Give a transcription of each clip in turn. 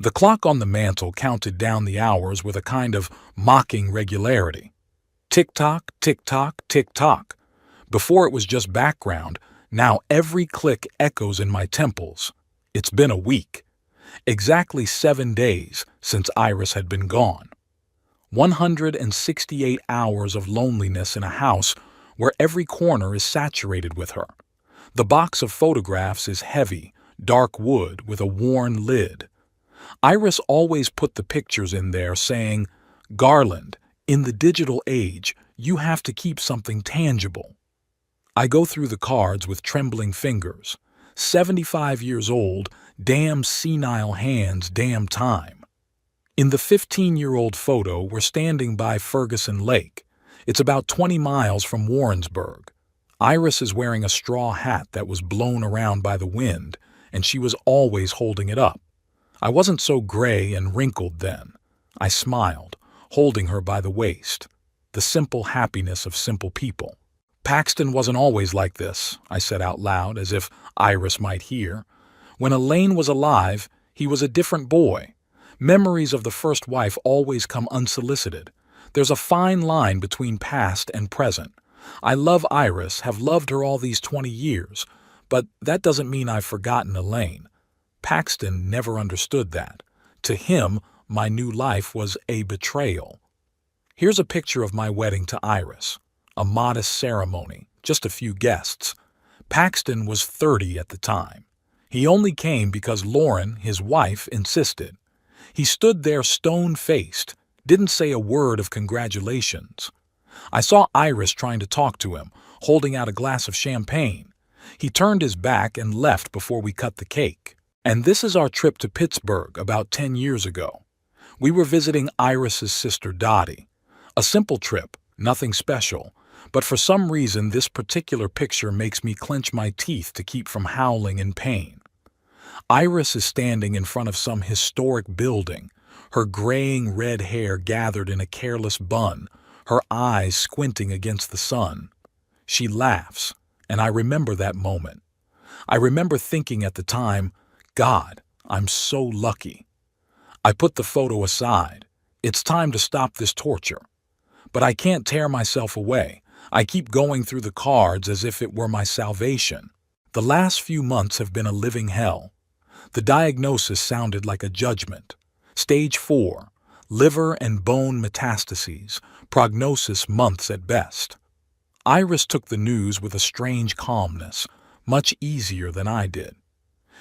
The clock on the mantel counted down the hours with a kind of mocking regularity. Tick-tock, tick-tock, tick-tock. Before it was just background, now every click echoes in my temples. It's been a week. Exactly 7 days since Iris had been gone. 168 hours of loneliness in a house where every corner is saturated with her. The box of photographs is heavy, dark wood with a worn lid. Iris always put the pictures in there saying, "Garland, in the digital age, you have to keep something tangible." I go through the cards with trembling fingers. 75 years old, damn senile hands, damn time. In the 15-year-old photo, we're standing by Ferguson Lake. It's about 20 miles from Warrensburg. Iris is wearing a straw hat that was blown around by the wind, and she was always holding it up. I wasn't so gray and wrinkled then. I smiled, holding her by the waist. The simple happiness of simple people. "Paxton wasn't always like this," I said out loud, as if Iris might hear. "When Elaine was alive, he was a different boy. Memories of the first wife always come unsolicited. There's a fine line between past and present. I love Iris, have loved her all these 20 years, but that doesn't mean I've forgotten Elaine. Paxton never understood that. To him, my new life was a betrayal." Here's a picture of my wedding to Iris. A modest ceremony, just a few guests. Paxton was 30 at the time. He only came because Lauren, his wife, insisted. He stood there stone-faced, didn't say a word of congratulations. I saw Iris trying to talk to him, holding out a glass of champagne. He turned his back and left before we cut the cake. And this is our trip to Pittsburgh about 10 years ago. We were visiting Iris's sister Dottie. A simple trip, nothing special, but for some reason this particular picture makes me clench my teeth to keep from howling in pain. Iris is standing in front of some historic building, her graying red hair gathered in a careless bun, her eyes squinting against the sun. She laughs, and I remember that moment. I remember thinking at the time, "God, I'm so lucky." I put the photo aside. It's time to stop this torture. But I can't tear myself away. I keep going through the cards as if it were my salvation. The last few months have been a living hell. The diagnosis sounded like a judgment. Stage 4, liver and bone metastases, prognosis months at best. Iris took the news with a strange calmness, much easier than I did.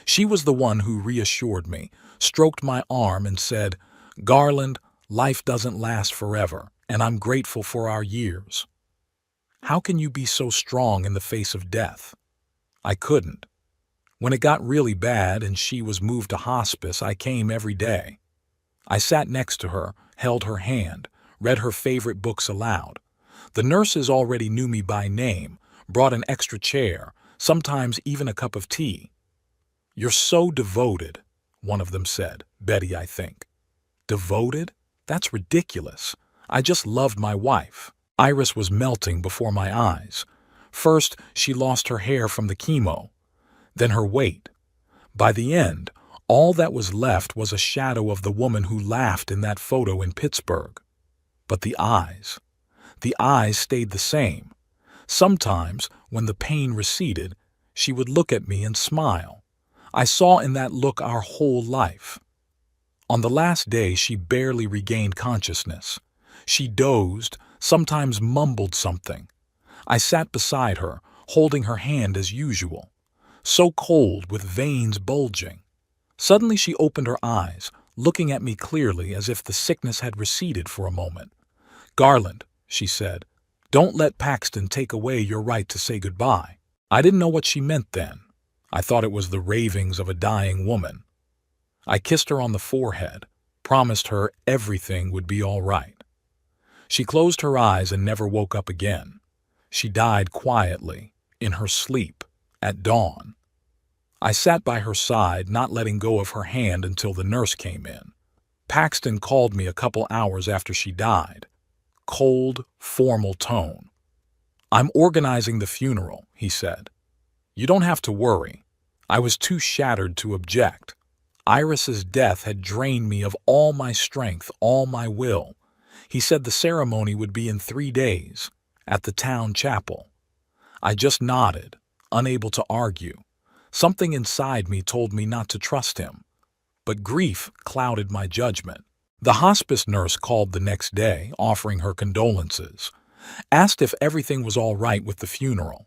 She was the one who reassured me, stroked my arm and said, "Garland, life doesn't last forever, and I'm grateful for our years." How can you be so strong in the face of death? I couldn't. When it got really bad and she was moved to hospice, I came every day. I sat next to her, held her hand, read her favorite books aloud. The nurses already knew me by name, brought an extra chair, sometimes even a cup of tea. "You're so devoted," one of them said. Betty, I think. Devoted? That's ridiculous. I just loved my wife. Iris was melting before my eyes. First, she lost her hair from the chemo, then her weight. By the end, all that was left was a shadow of the woman who laughed in that photo in Pittsburgh. But the eyes stayed the same. Sometimes, when the pain receded, she would look at me and smile. I saw in that look our whole life. On the last day, she barely regained consciousness. She dozed, sometimes mumbled something. I sat beside her, holding her hand as usual. So cold, with veins bulging. Suddenly she opened her eyes, looking at me clearly as if the sickness had receded for a moment. "Garland," she said, "don't let Paxton take away your right to say goodbye." I didn't know what she meant then. I thought it was the ravings of a dying woman. I kissed her on the forehead, promised her everything would be all right. She closed her eyes and never woke up again. She died quietly, in her sleep, at dawn. I sat by her side, not letting go of her hand until the nurse came in. Paxton called me a couple hours after she died. Cold, formal tone. "I'm organizing the funeral," he said. "You don't have to worry." I was too shattered to object. Iris's death had drained me of all my strength, all my will. He said the ceremony would be in 3 days, at the town chapel. I just nodded, unable to argue. Something inside me told me not to trust him. But grief clouded my judgment. The hospice nurse called the next day, offering her condolences. Asked if everything was all right with the funeral.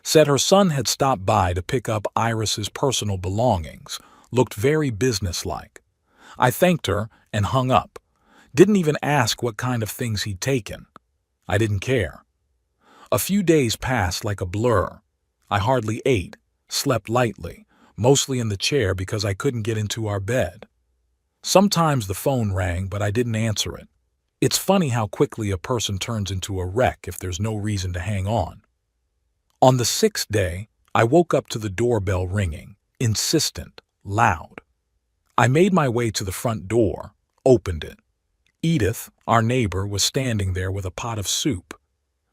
Said her son had stopped by to pick up Iris's personal belongings. Looked very businesslike. I thanked her and hung up. Didn't even ask what kind of things he'd taken. I didn't care. A few days passed like a blur. I hardly ate, slept lightly, mostly in the chair because I couldn't get into our bed. Sometimes the phone rang, but I didn't answer it. It's funny how quickly a person turns into a wreck if there's no reason to hang on. On the 6th day, I woke up to the doorbell ringing, insistent, loud. I made my way to the front door, opened it. Edith, our neighbor, was standing there with a pot of soup.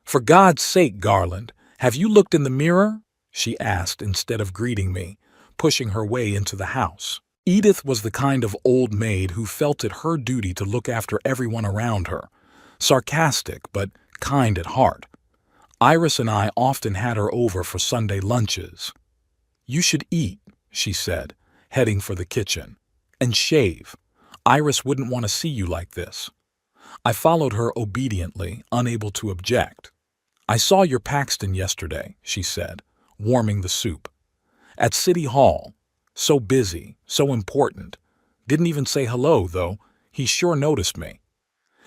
"For God's sake, Garland, have you looked in the mirror?" she asked instead of greeting me, pushing her way into the house. Edith was the kind of old maid who felt it her duty to look after everyone around her, sarcastic but kind at heart. Iris and I often had her over for Sunday lunches. "You should eat," she said, heading for the kitchen, "and shave. Iris wouldn't want to see you like this." I followed her obediently, unable to object. "I saw your Paxton yesterday," she said, warming the soup. "At City Hall. So busy, so important. Didn't even say hello, though. He sure noticed me."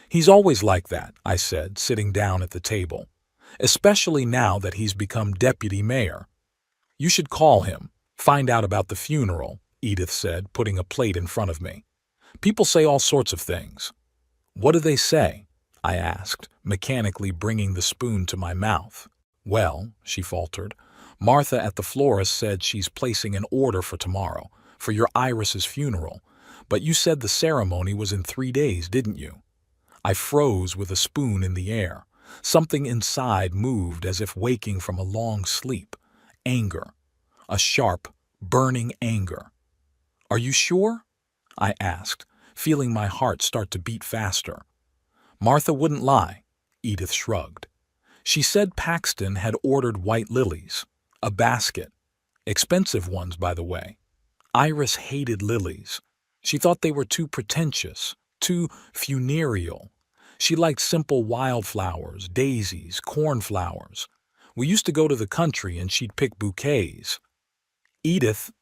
"He's always like that," I said, sitting down at the table. "Especially now that he's become deputy mayor." "You should call him, find out about the funeral," Edith said, putting a plate in front of me. "People say all sorts of things." "What do they say?" I asked, mechanically bringing the spoon to my mouth. "Well," she faltered, "Martha at the florist said she's placing an order for tomorrow, for your Iris's funeral, but you said the ceremony was in 3 days, didn't you?" I froze with a spoon in the air. Something inside moved as if waking from a long sleep. Anger. A sharp, burning anger. "Are you sure?" I asked, feeling my heart start to beat faster. "Martha wouldn't lie," Edith shrugged. "She said Paxton had ordered white lilies. A basket. Expensive ones, by the way. Iris hated lilies. She thought they were too pretentious, too funereal. She liked simple wildflowers, daisies, cornflowers. We used to go to the country and she'd pick bouquets." "Edith,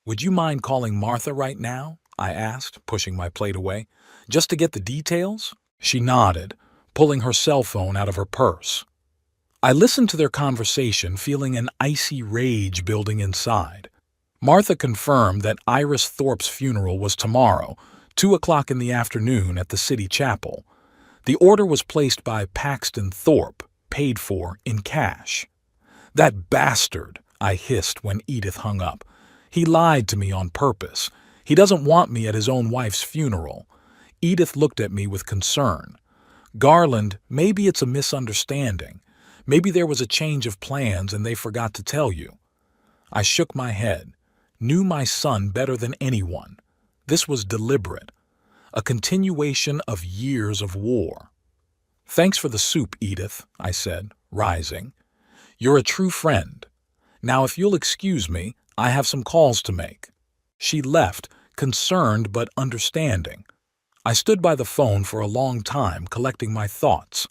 would you mind calling Martha right now?" I asked, pushing my plate away. "Just to get the details?" She nodded, pulling her cell phone out of her purse. I listened to their conversation, feeling an icy rage building inside. Martha confirmed that Iris Thorpe's funeral was tomorrow, 2 o'clock in the afternoon at the city chapel. The order was placed by Paxton Thorpe, paid for in cash. "That bastard," I hissed when Edith hung up. "He lied to me on purpose. He doesn't want me at his own wife's funeral." Edith looked at me with concern. "Garland, maybe it's a misunderstanding. Maybe there was a change of plans and they forgot to tell you." I shook my head. Knew my son better than anyone. This was deliberate. A continuation of years of war. "Thanks for the soup, Edith," I said, rising. "You're a true friend. Now, if you'll excuse me, I have some calls to make." She left, concerned but understanding. I stood by the phone for a long time, collecting my thoughts.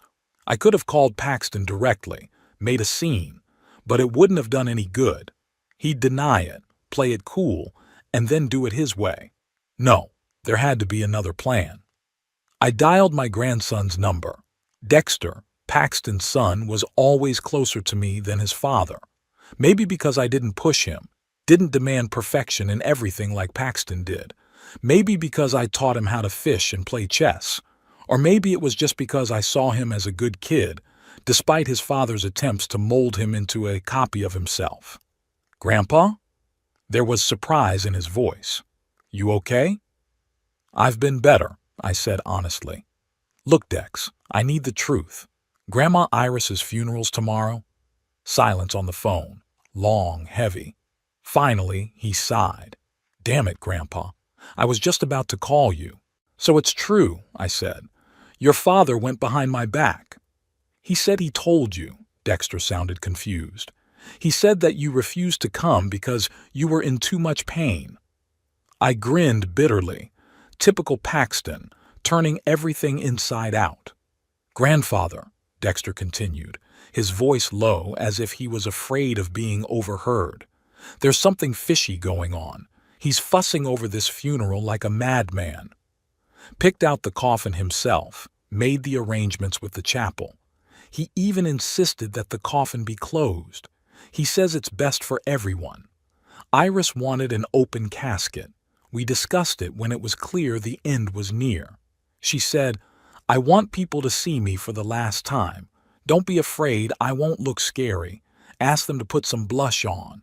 I could have called Paxton directly, made a scene, but it wouldn't have done any good. He'd deny it, play it cool, and then do it his way. No, there had to be another plan. I dialed my grandson's number. Dexter, Paxton's son, was always closer to me than his father. Maybe because I didn't push him, didn't demand perfection in everything like Paxton did. Maybe because I taught him how to fish and play chess. Or maybe it was just because I saw him as a good kid, despite his father's attempts to mold him into a copy of himself. "Grandpa?" There was surprise in his voice. "You okay?" "I've been better," I said honestly. "Look, Dex, I need the truth. Grandma Iris's funeral's tomorrow?" Silence on the phone. Long, heavy. Finally, he sighed. "Damn it, Grandpa. I was just about to call you. So it's true, I said. Your father went behind my back. He said he told you. Dexter sounded confused. He said that you refused to come because you were in too much pain. I grinned bitterly. Typical Paxton, turning everything inside out. Grandfather, Dexter continued, his voice low as if he was afraid of being overheard. There's something fishy going on. He's fussing over this funeral like a madman. Picked out the coffin himself, made the arrangements with the chapel. He even insisted that the coffin be closed. He says it's best for everyone. Iris wanted an open casket. We discussed it when it was clear the end was near. She said, I want people to see me for the last time. Don't be afraid, I won't look scary. Ask them to put some blush on.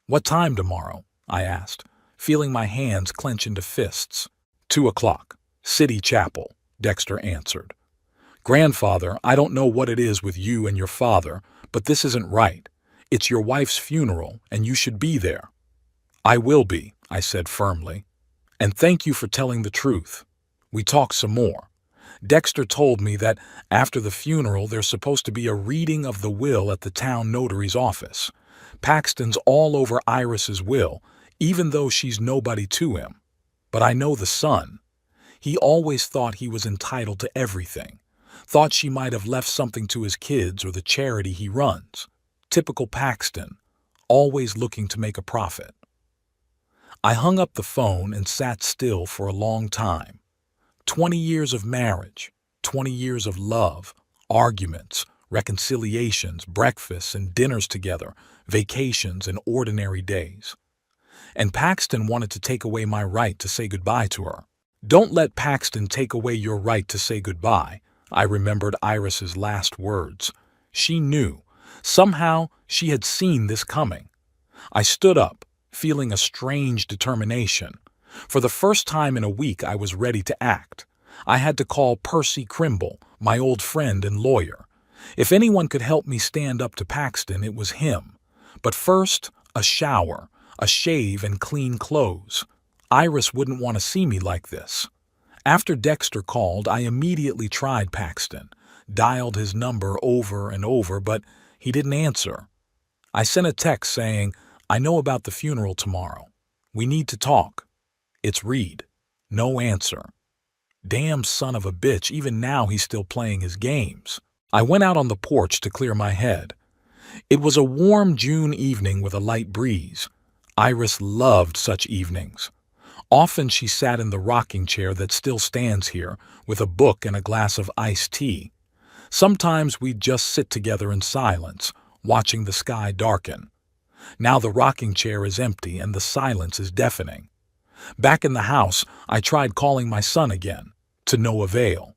What time tomorrow? I asked, feeling my hands clench into fists. 2:00, City Chapel, Dexter answered. Grandfather, I don't know what it is with you and your father, but this isn't right. It's your wife's funeral, and you should be there. I will be, I said firmly. And thank you for telling the truth. We talked some more. Dexter told me that after the funeral there's supposed to be a reading of the will at the town notary's office. Paxton's all over Iris's will, even though she's nobody to him. But I know the son. He always thought he was entitled to everything. Thought she might have left something to his kids or the charity he runs. Typical Paxton, always looking to make a profit. I hung up the phone and sat still for a long time. 20 years of marriage, 20 years of love, arguments, reconciliations, breakfasts and dinners together, vacations and ordinary days. And Paxton wanted to take away my right to say goodbye to her. Don't let Paxton take away your right to say goodbye, I remembered Iris's last words. She knew. Somehow she had seen this coming. I stood up, feeling a strange determination. For the first time in a week I was ready to act. I had to call Percy Crimble, my old friend and lawyer. If anyone could help me stand up to Paxton, it was him. But first, a shower, a shave and clean clothes. Iris wouldn't want to see me like this. After Dexter called, I immediately tried Paxton, dialed his number over and over, but he didn't answer. I sent a text saying, I know about the funeral tomorrow. We need to talk. It's Reed. No answer. Damn son of a bitch, even now he's still playing his games. I went out on the porch to clear my head. It was a warm June evening with a light breeze. Iris loved such evenings. Often she sat in the rocking chair that still stands here, with a book and a glass of iced tea. Sometimes we'd just sit together in silence, watching the sky darken. Now the rocking chair is empty and the silence is deafening. Back in the house, I tried calling my son again, to no avail.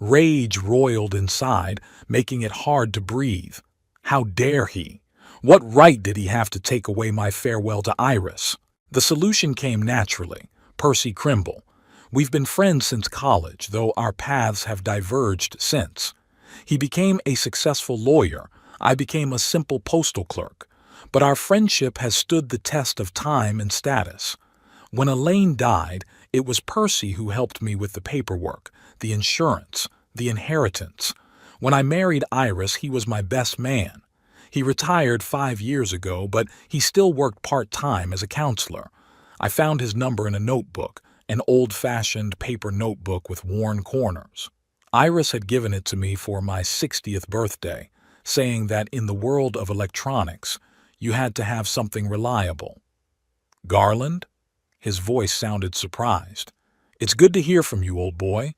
Rage roiled inside, making it hard to breathe. How dare he? What right did he have to take away my farewell to Iris? The solution came naturally. Percy Crimble. We've been friends since college, though our paths have diverged since. He became a successful lawyer. I became a simple postal clerk. But our friendship has stood the test of time and status. When Elaine died, it was Percy who helped me with the paperwork, the insurance, the inheritance. When I married Iris, he was my best man. He retired 5 years ago, but he still worked part-time as a counselor. I found his number in a notebook, an old-fashioned paper notebook with worn corners. Iris had given it to me for my 60th birthday, saying that in the world of electronics, you had to have something reliable. Garland? His voice sounded surprised. It's good to hear from you, old boy.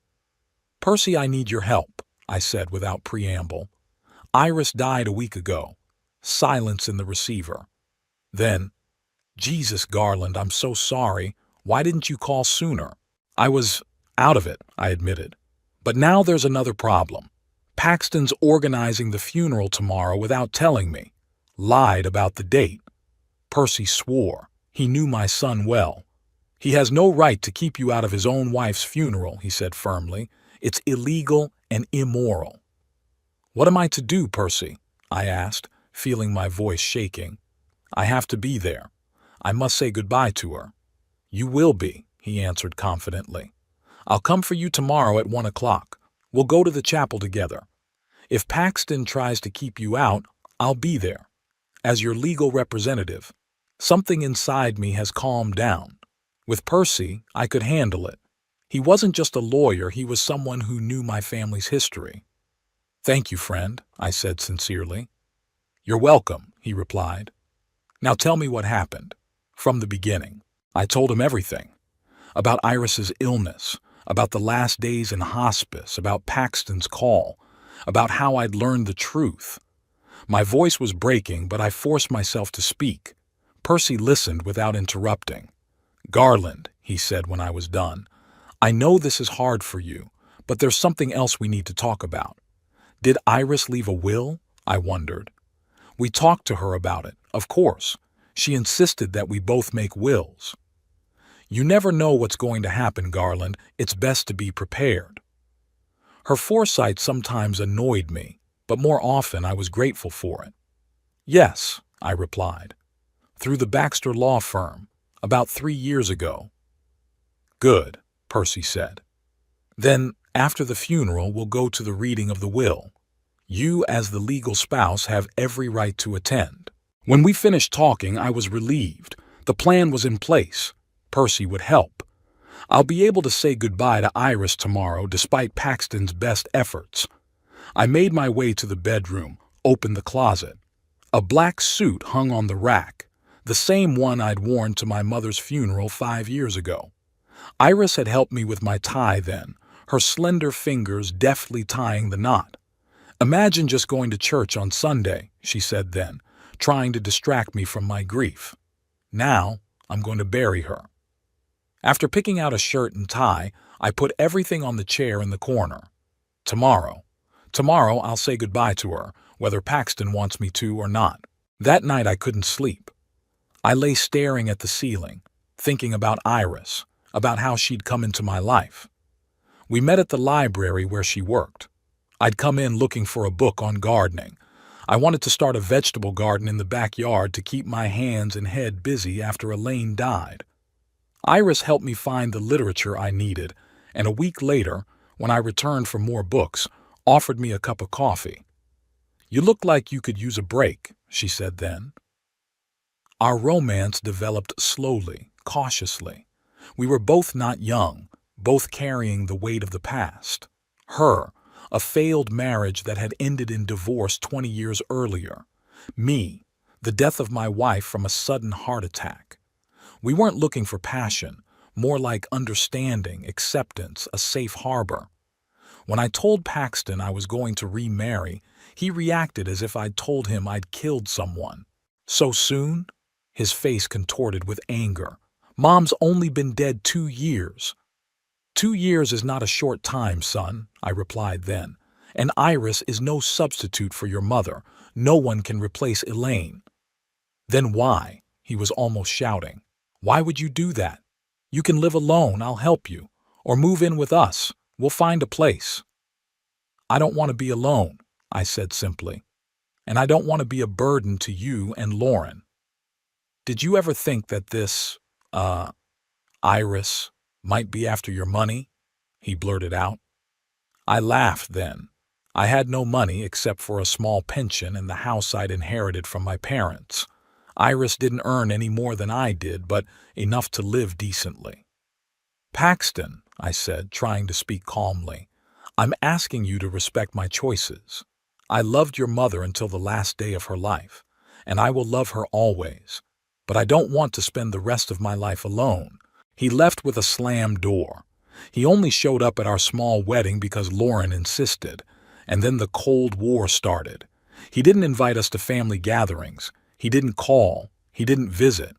Percy, I need your help, I said without preamble. Iris died a week ago. Silence in the receiver. Then, Jesus, Garland, I'm so sorry. Why didn't you call sooner? I was out of it, I admitted. But now there's another problem. Paxton's organizing the funeral tomorrow without telling me. Lied about the date. Percy swore. He knew my son well. He has no right to keep you out of his own wife's funeral, he said firmly. It's illegal and immoral. What am I to do, Percy? I asked, feeling my voice shaking. I have to be there. I must say goodbye to her. You will be, he answered confidently. I'll come for you tomorrow at 1 o'clock. We'll go to the chapel together. If Paxton tries to keep you out, I'll be there. As your legal representative, something inside me has calmed down. With Percy, I could handle it. He wasn't just a lawyer, he was someone who knew my family's history. Thank you, friend, I said sincerely. You're welcome, he replied. Now tell me what happened. From the beginning. I told him everything. About Iris's illness, about the last days in hospice, about Paxton's call, about how I'd learned the truth. My voice was breaking, but I forced myself to speak. Percy listened without interrupting. Garland, he said when I was done, I know this is hard for you, but there's something else we need to talk about. Did Iris leave a will? I wondered. We talked to her about it, of course. She insisted that we both make wills. You never know what's going to happen, Garland. It's best to be prepared. Her foresight sometimes annoyed me, but more often I was grateful for it. Yes, I replied. Through the Baxter Law Firm, about 3 years ago. Good, Percy said. Then, after the funeral, we'll go to the reading of the will. You, as the legal spouse, have every right to attend. When we finished talking, I was relieved. The plan was in place. Percy would help. I'll be able to say goodbye to Iris tomorrow despite Paxton's best efforts. I made my way to the bedroom, opened the closet. A black suit hung on the rack, the same one I'd worn to my mother's funeral 5 years ago. Iris had helped me with my tie then, her slender fingers deftly tying the knot. Imagine just going to church on Sunday, she said then, trying to distract me from my grief. Now, I'm going to bury her. After picking out a shirt and tie, I put everything on the chair in the corner. Tomorrow I'll say goodbye to her, whether Paxton wants me to or not. That night I couldn't sleep. I lay staring at the ceiling, thinking about Iris, about how she'd come into my life. We met at the library where she worked. I'd come in looking for a book on gardening. I wanted to start a vegetable garden in the backyard to keep my hands and head busy after Elaine died. Iris helped me find the literature I needed, and a week later, when I returned for more books, offered me a cup of coffee. You look like you could use a break, she said then. Our romance developed slowly, cautiously. We were both not young, both carrying the weight of the past. Her, a failed marriage that had ended in divorce 20 years earlier. Me, the death of my wife from a sudden heart attack. We weren't looking for passion, more like understanding, acceptance, a safe harbor. When I told Paxton I was going to remarry, he reacted as if I'd told him I'd killed someone. So soon? His face contorted with anger. Mom's only been dead 2 years. 2 years is not a short time, son, I replied then. And Iris is no substitute for your mother. No one can replace Elaine. Then why? He was almost shouting. Why would you do that? You can live alone, I'll help you. Or move in with us. We'll find a place. I don't want to be alone, I said simply. And I don't want to be a burden to you and Lauren. Did you ever think that this, Iris, might be after your money? He blurted out. I laughed then. I had no money except for a small pension and the house I'd inherited from my parents. Iris didn't earn any more than I did, but enough to live decently. Paxton, I said, trying to speak calmly, I'm asking you to respect my choices. I loved your mother until the last day of her life, and I will love her always. But I don't want to spend the rest of my life alone. He left with a slammed door. He only showed up at our small wedding because Lauren insisted, and then the Cold War started. He didn't invite us to family gatherings. He didn't call. He didn't visit.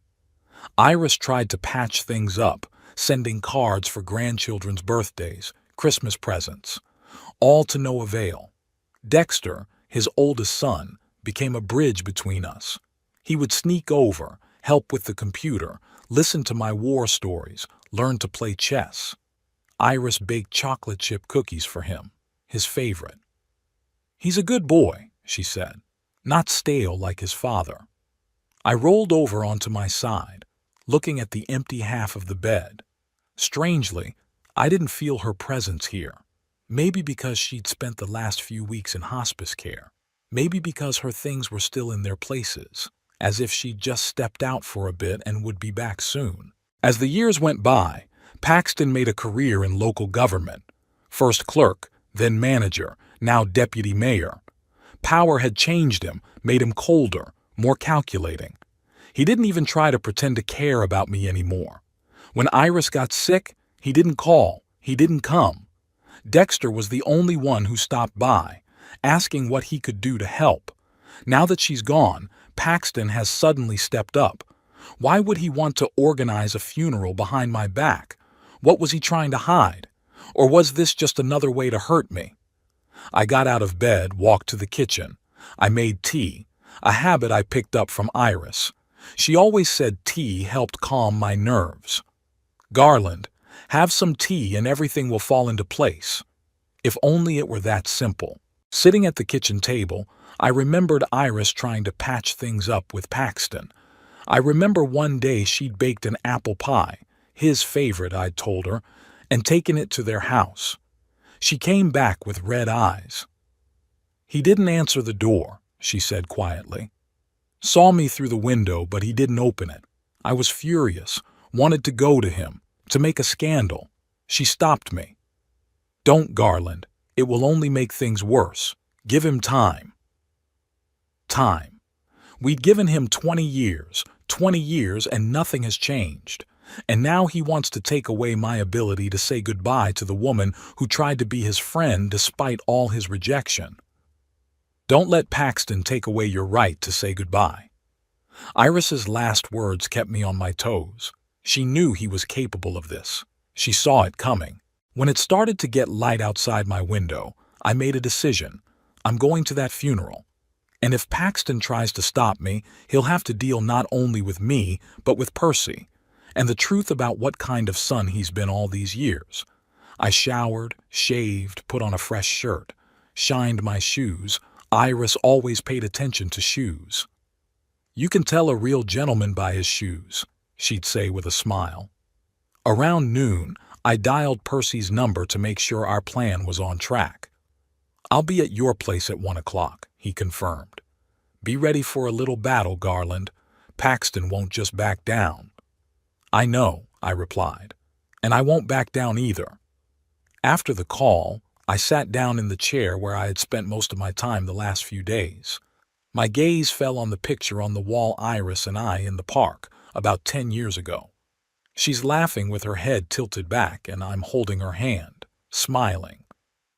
Iris tried to patch things up, sending cards for grandchildren's birthdays, Christmas presents, all to no avail. Dexter, his oldest son, became a bridge between us. He would sneak over, help with the computer, listen to my war stories, learn to play chess. Iris baked chocolate chip cookies for him, his favorite. He's a good boy, she said, not stale like his father. I rolled over onto my side. looking at the empty half of the bed. Strangely, I didn't feel her presence here. Maybe because she'd spent the last few weeks in hospice care. Maybe because her things were still in their places, as if she'd just stepped out for a bit and would be back soon. As the years went by, Paxton made a career in local government. First clerk, then manager, now deputy mayor. Power had changed him, made him colder, more calculating. He didn't even try to pretend to care about me anymore. When Iris got sick, he didn't call, he didn't come. Dexter was the only one who stopped by, asking what he could do to help. Now that she's gone, Paxton has suddenly stepped up. Why would he want to organize a funeral behind my back? What was he trying to hide? Or was this just another way to hurt me? I got out of bed, walked to the kitchen. I made tea, a habit I picked up from Iris. She always said tea helped calm my nerves. Garland, have some tea and everything will fall into place. If only it were that simple. Sitting at the kitchen table, I remembered Iris trying to patch things up with Paxton. I remember one day she'd baked an apple pie, his favorite, I'd told her, and taken it to their house. She came back with red eyes. "He didn't answer the door," she said quietly. "Saw me through the window, but he didn't open it. I was furious, wanted to go to him, to make a scandal. She stopped me. 'Don't, Garland. It will only make things worse. Give him time.'" Time. We'd given him 20 years, and nothing has changed. And now he wants to take away my ability to say goodbye to the woman who tried to be his friend despite all his rejection. Don't let Paxton take away your right to say goodbye. Iris's last words kept me on my toes. She knew he was capable of this. She saw it coming. When it started to get light outside my window, I made a decision. I'm going to that funeral. And if Paxton tries to stop me, he'll have to deal not only with me, but with Percy, and the truth about what kind of son he's been all these years. I showered, shaved, put on a fresh shirt, shined my shoes. Iris always paid attention to shoes. "You can tell a real gentleman by his shoes," she'd say with a smile. Around noon, I dialed Percy's number to make sure our plan was on track. "I'll be at your place at 1 o'clock, he confirmed. "Be ready for a little battle, Garland. Paxton won't just back down." "I know," I replied, "and I won't back down either." After the call, I sat down in the chair where I had spent most of my time the last few days. My gaze fell on the picture on the wall Iris and I in the park about 10 years ago. She's laughing with her head tilted back, and I'm holding her hand, smiling.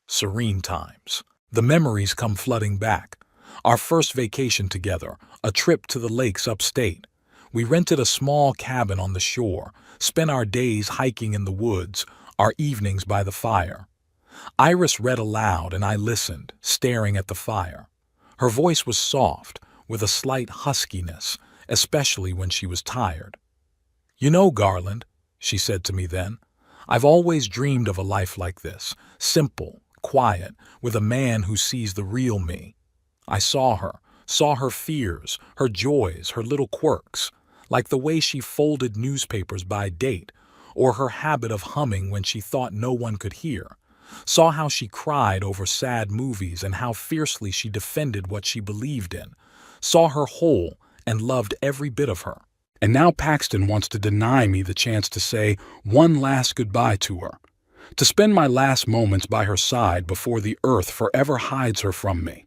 Serene times. The memories come flooding back. Our first vacation together, a trip to the lakes upstate. We rented a small cabin on the shore, spent our days hiking in the woods, our evenings by the fire. Iris read aloud and I listened, staring at the fire. Her voice was soft, with a slight huskiness, especially when she was tired. "You know, Garland," she said to me then, "I've always dreamed of a life like this, simple, quiet, with a man who sees the real me." I saw her fears, her joys, her little quirks, like the way she folded newspapers by date, or her habit of humming when she thought no one could hear. Saw how she cried over sad movies and how fiercely she defended what she believed in. Saw her whole and loved every bit of her. And now Paxton wants to deny me the chance to say one last goodbye to her, to spend my last moments by her side before the earth forever hides her from me.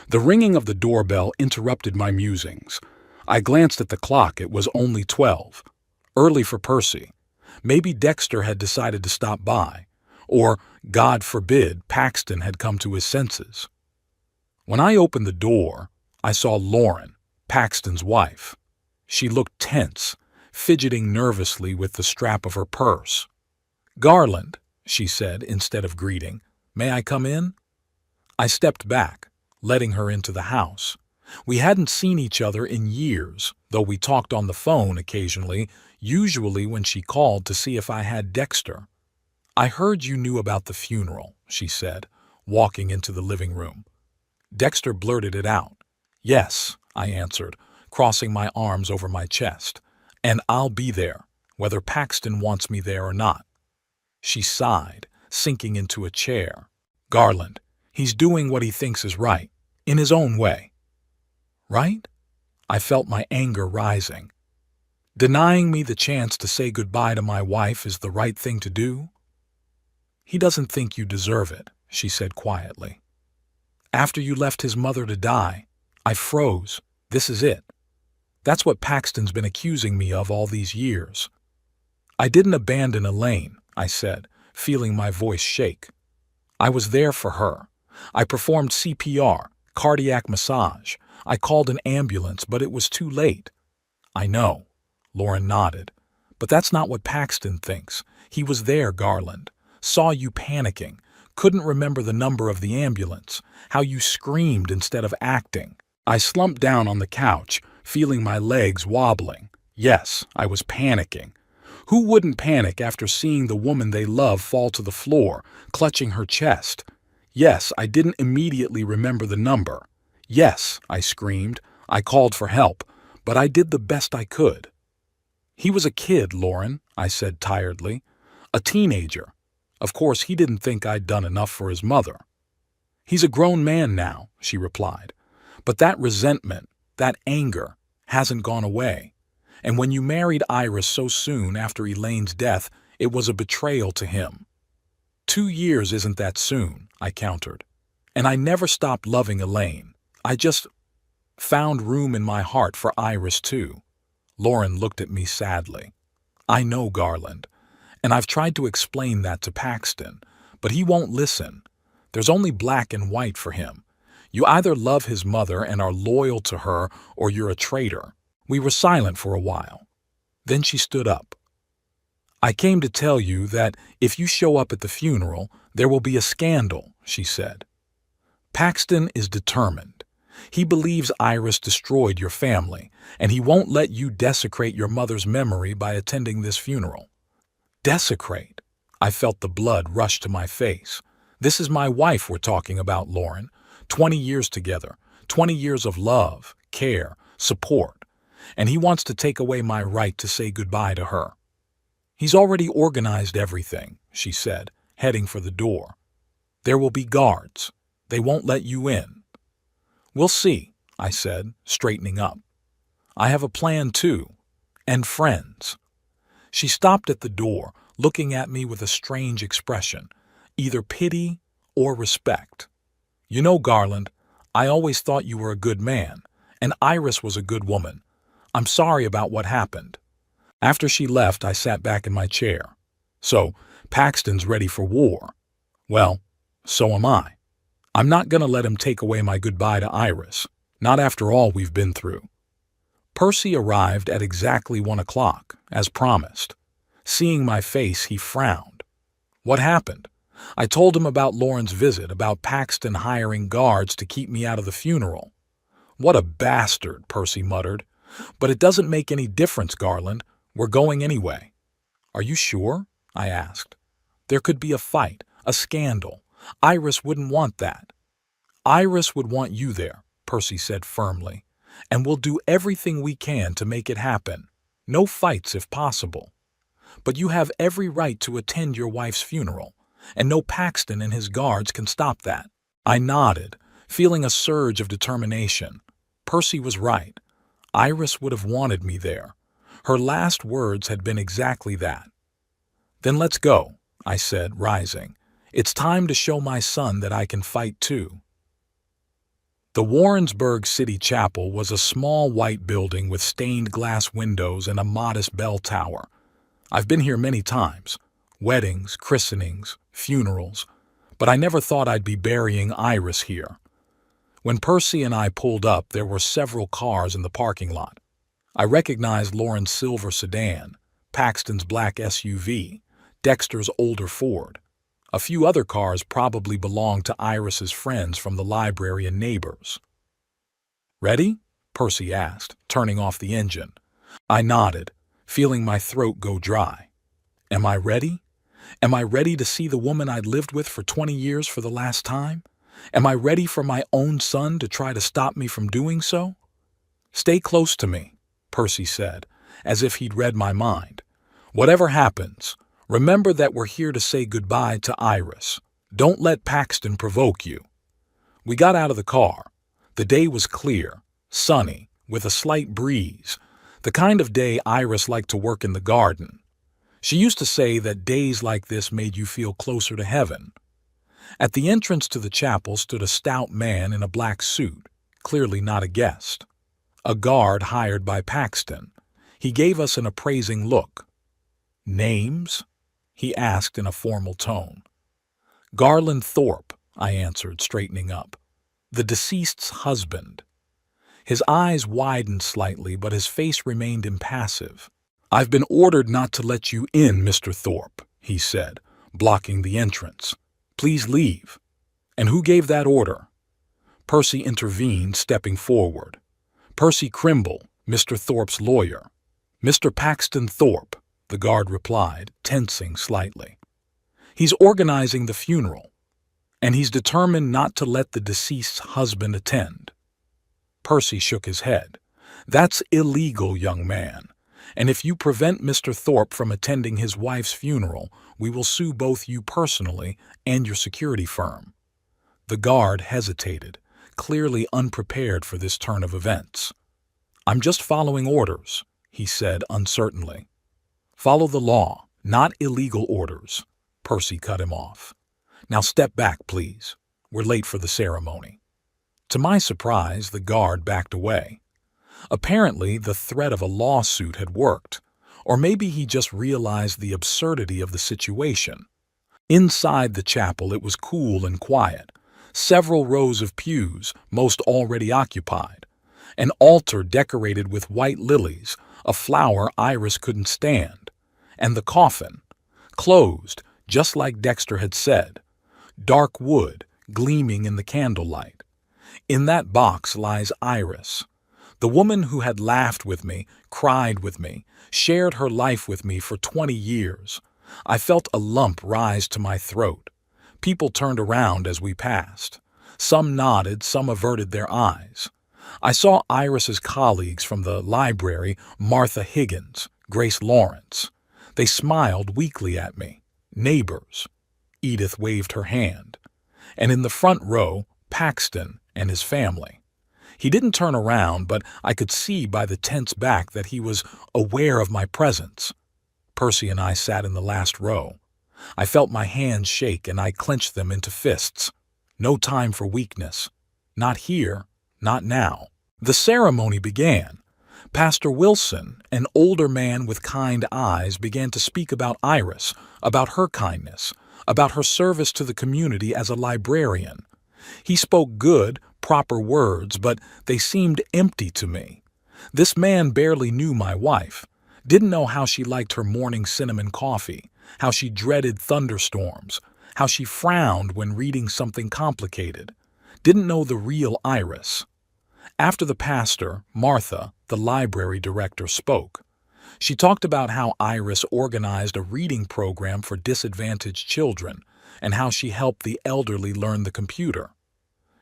The ringing of the doorbell interrupted my musings. I glanced at the clock. It was only 12. Early for Percy. Maybe Dexter had decided to stop by. Or, God forbid, Paxton had come to his senses. When I opened the door, I saw Lauren, Paxton's wife. She looked tense, fidgeting nervously with the strap of her purse. "Garland," she said instead of greeting, "may I come in?" I stepped back, letting her into the house. We hadn't seen each other in years, though we talked on the phone occasionally, usually when she called to see if I had Dexter. "I heard you knew about the funeral," she said, walking into the living room. Dexter blurted it out. "Yes," I answered, crossing my arms over my chest. And I'll be there, whether Paxton wants me there or not. She sighed, sinking into a chair. Garland, he's doing what he thinks is right, in his own way. Right? I felt my anger rising. Denying me the chance to say goodbye to my wife is the right thing to do? He doesn't think you deserve it, she said quietly. After you left his mother to die, I froze. This is it. That's what Paxton's been accusing me of all these years. I didn't abandon Elaine, I said, feeling my voice shake. I was there for her. I performed CPR, cardiac massage. I called an ambulance, but it was too late. I know, Lauren nodded. But that's not what Paxton thinks. He was there, Garland. Saw you panicking. Couldn't remember the number of the ambulance. How you screamed instead of acting. I slumped down on the couch, feeling my legs wobbling. Yes, I was panicking. Who wouldn't panic after seeing the woman they love fall to the floor, clutching her chest? Yes, I didn't immediately remember the number. Yes, I screamed. I called for help, but I did the best I could. He was a kid, Lauren, I said tiredly. A teenager. Of course, he didn't think I'd done enough for his mother. He's a grown man now, she replied. But that resentment, that anger, hasn't gone away. And when you married Iris so soon after Elaine's death, it was a betrayal to him. 2 years isn't that soon, I countered. And I never stopped loving Elaine. I just found room in my heart for Iris too. Lauren looked at me sadly. I know, Garland. And I've tried to explain that to Paxton, but he won't listen. There's only black and white for him. You either love his mother and are loyal to her, or you're a traitor. We were silent for a while. Then she stood up. I came to tell you that if you show up at the funeral, there will be a scandal, she said. Paxton is determined. He believes Iris destroyed your family, and he won't let you desecrate your mother's memory by attending this funeral. Desecrate? I felt the blood rush to my face. This is my wife we're talking about, Lauren. 20 years together, 20 years of love, care, support, and he wants to take away my right to say goodbye to her. He's already organized everything, she said, heading for the door. There will be guards. They won't let you in. We'll see, I said, straightening up. I have a plan too, and friends. She stopped at the door, looking at me with a strange expression, either pity or respect. You know, Garland, I always thought you were a good man, and Iris was a good woman. I'm sorry about what happened. After she left, I sat back in my chair. So, Paxton's ready for war. Well, so am I. I'm not going to let him take away my goodbye to Iris, not after all we've been through. Percy arrived at exactly 1 o'clock, as promised. Seeing my face, he frowned. What happened? I told him about Lauren's visit, about Paxton hiring guards to keep me out of the funeral. What a bastard, Percy muttered. But it doesn't make any difference, Garland. We're going anyway. Are you sure? I asked. There could be a fight, a scandal. Iris wouldn't want that. Iris would want you there, Percy said firmly. And we'll do everything we can to make it happen. No fights if possible. But you have every right to attend your wife's funeral, and no Paxton and his guards can stop that. I nodded, feeling a surge of determination. Percy was right. Iris would have wanted me there. Her last words had been exactly that. Then let's go, I said, rising. It's time to show my son that I can fight too. The Warrensburg City Chapel was a small white building with stained glass windows and a modest bell tower. I've been here many times. Weddings, christenings, funerals. But I never thought I'd be burying Iris here. When Percy and I pulled up, there were several cars in the parking lot. I recognized Lauren's silver sedan, Paxton's black SUV, Dexter's older Ford. A few other cars probably belonged to Iris's friends from the library and neighbors. Ready? Percy asked, turning off the engine. I nodded, feeling my throat go dry. Am I ready? Am I ready to see the woman I'd lived with for 20 years for the last time? Am I ready for my own son to try to stop me from doing so? Stay close to me, Percy said, as if he'd read my mind. "Whatever happens, remember that we're here to say goodbye to Iris. Don't let Paxton provoke you." We got out of the car. The day was clear, sunny, with a slight breeze, the kind of day Iris liked to work in the garden. She used to say that days like this made you feel closer to heaven. At the entrance to the chapel stood a stout man in a black suit, clearly not a guest. A guard hired by Paxton. He gave us an appraising look. "Names?" he asked in a formal tone. "Garland Thorpe," I answered, straightening up. "The deceased's husband." His eyes widened slightly, but his face remained impassive. "I've been ordered not to let you in, Mr. Thorpe," he said, blocking the entrance. "Please leave." "And who gave that order?" Percy intervened, stepping forward. "Percy Crimble, Mr. Thorpe's lawyer." "Mr. Paxton Thorpe," the guard replied, tensing slightly. "He's organizing the funeral, and he's determined not to let the deceased's husband attend." Percy shook his head. "That's illegal, young man. And if you prevent Mr. Thorpe from attending his wife's funeral, we will sue both you personally and your security firm." The guard hesitated, clearly unprepared for this turn of events. "I'm just following orders," he said uncertainly. "Follow the law, not illegal orders," Percy cut him off. "Now step back, please. We're late for the ceremony." To my surprise, the guard backed away. Apparently, the threat of a lawsuit had worked, or maybe he just realized the absurdity of the situation. Inside the chapel, it was cool and quiet. Several rows of pews, most already occupied. An altar decorated with white lilies, a flower Iris couldn't stand. And the coffin, closed, just like Dexter had said. Dark wood, gleaming in the candlelight. In that box lies Iris, the woman who had laughed with me, cried with me, shared her life with me for 20 years. I felt a lump rise to my throat. People turned around as we passed. Some nodded, some averted their eyes. I saw Iris's colleagues from the library, Martha Higgins, Grace Lawrence. They smiled weakly at me. Neighbors. Edith waved her hand. And in the front row, Paxton and his family. He didn't turn around, but I could see by the tense back that he was aware of my presence. Percy and I sat in the last row. I felt my hands shake and I clenched them into fists. No time for weakness. Not here, not now. The ceremony began. Pastor Wilson, an older man with kind eyes, began to speak about Iris, about her kindness, about her service to the community as a librarian. He spoke good, proper words, but they seemed empty to me. This man barely knew my wife, didn't know how she liked her morning cinnamon coffee, how she dreaded thunderstorms, how she frowned when reading something complicated, didn't know the real Iris. After the pastor, Martha, the library director, spoke. She talked about how Iris organized a reading program for disadvantaged children and how she helped the elderly learn the computer.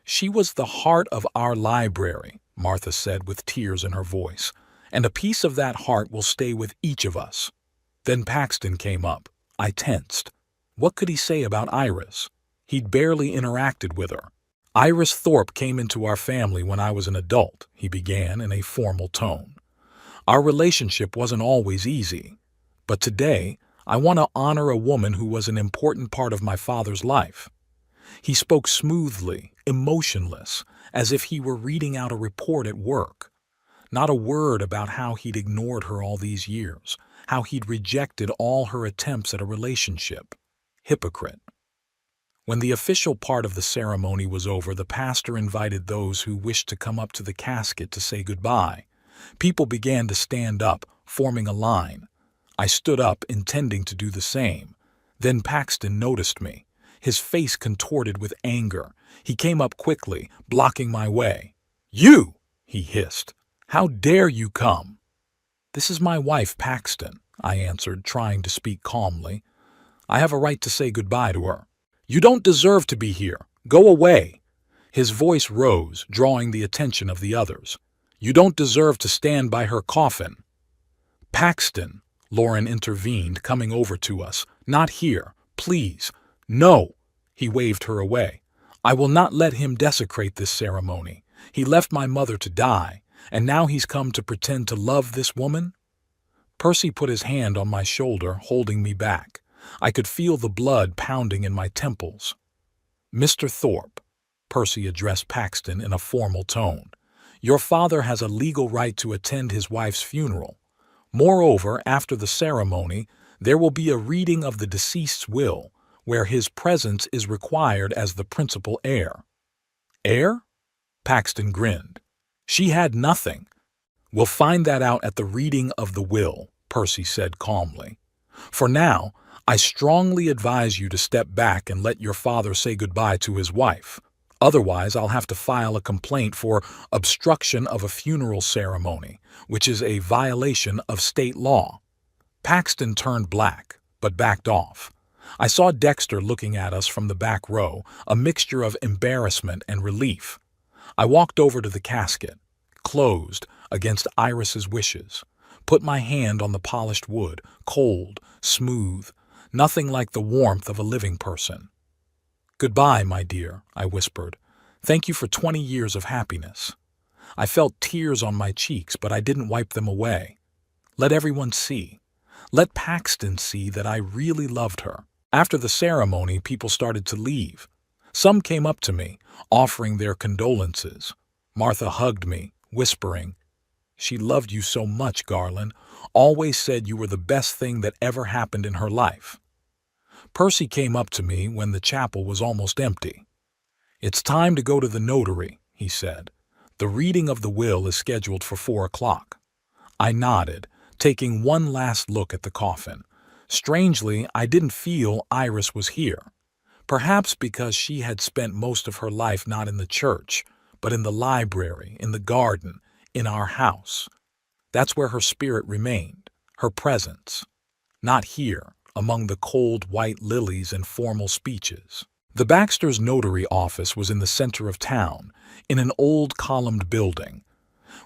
"She was the heart of our library," Martha said with tears in her voice, "and a piece of that heart will stay with each of us." Then Paxton came up. I tensed. What could he say about Iris? He'd barely interacted with her. "Iris Thorpe came into our family when I was an adult," he began in a formal tone. "Our relationship wasn't always easy, but today I want to honor a woman who was an important part of my father's life." He spoke smoothly, emotionless, as if he were reading out a report at work. Not a word about how he'd ignored her all these years, how he'd rejected all her attempts at a relationship. Hypocrite. When the official part of the ceremony was over, the pastor invited those who wished to come up to the casket to say goodbye. People began to stand up, forming a line. I stood up, intending to do the same. Then Paxton noticed me. His face contorted with anger. He came up quickly, blocking my way. "You!" he hissed. "How dare you come?" "This is my wife, Paxton," I answered, trying to speak calmly. "I have a right to say goodbye to her." "You don't deserve to be here. Go away." His voice rose, drawing the attention of the others. "You don't deserve to stand by her coffin." Paxton, Lauren intervened, coming over to us. Not here, please. No! He waved her away. I will not let him desecrate this ceremony. He left my mother to die, and now he's come to pretend to love this woman? Percy put his hand on my shoulder, holding me back. I could feel the blood pounding in my temples. Mr. Thorpe, Percy addressed Paxton in a formal tone, your father has a legal right to attend his wife's funeral. Moreover, after the ceremony, there will be a reading of the deceased's will, where his presence is required as the principal heir. Heir? Paxton grinned. She had nothing. We'll find that out at the reading of the will, Percy said calmly. For now, I strongly advise you to step back and let your father say goodbye to his wife. Otherwise, I'll have to file a complaint for obstruction of a funeral ceremony, which is a violation of state law. Paxton turned black, but backed off. I saw Dexter looking at us from the back row, a mixture of embarrassment and relief. I walked over to the casket, closed against Iris's wishes, put my hand on the polished wood, cold, smooth, nothing like the warmth of a living person. Goodbye, my dear, I whispered. Thank you for 20 years of happiness. I felt tears on my cheeks, but I didn't wipe them away. Let everyone see. Let Paxton see that I really loved her. After the ceremony, people started to leave. Some came up to me, offering their condolences. Martha hugged me, whispering, "She loved you so much, Garland. Always said you were the best thing that ever happened in her life." Percy came up to me when the chapel was almost empty. "It's time to go to the notary," he said. "The reading of the will is scheduled for 4 o'clock." I nodded, taking one last look at the coffin. Strangely, I didn't feel Iris was here. Perhaps because she had spent most of her life not in the church, but in the library, in the garden, in our house. That's where her spirit remained, her presence. Not here, among the cold white lilies and formal speeches. The Baxter's notary office was in the center of town, in an old columned building.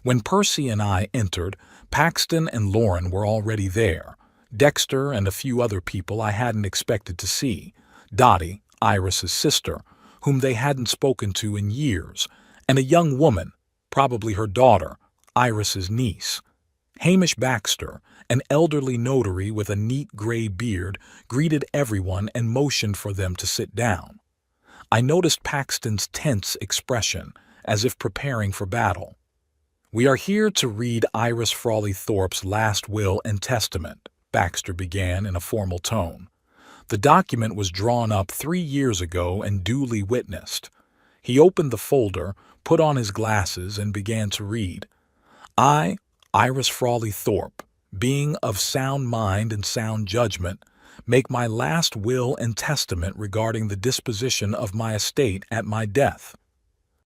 When Percy and I entered, Paxton and Lauren were already there, Dexter and a few other people I hadn't expected to see, Dottie, Iris's sister, whom they hadn't spoken to in years, and a young woman, probably her daughter, Iris's niece. Hamish Baxter, an elderly notary with a neat gray beard, greeted everyone and motioned for them to sit down. I noticed Paxton's tense expression, as if preparing for battle. "We are here to read Iris Frawley Thorpe's last will and testament," Baxter began in a formal tone. "The document was drawn up 3 years ago and duly witnessed." He opened the folder, put on his glasses, and began to read. "I, Iris Frawley Thorpe, being of sound mind and sound judgment, make my last will and testament regarding the disposition of my estate at my death."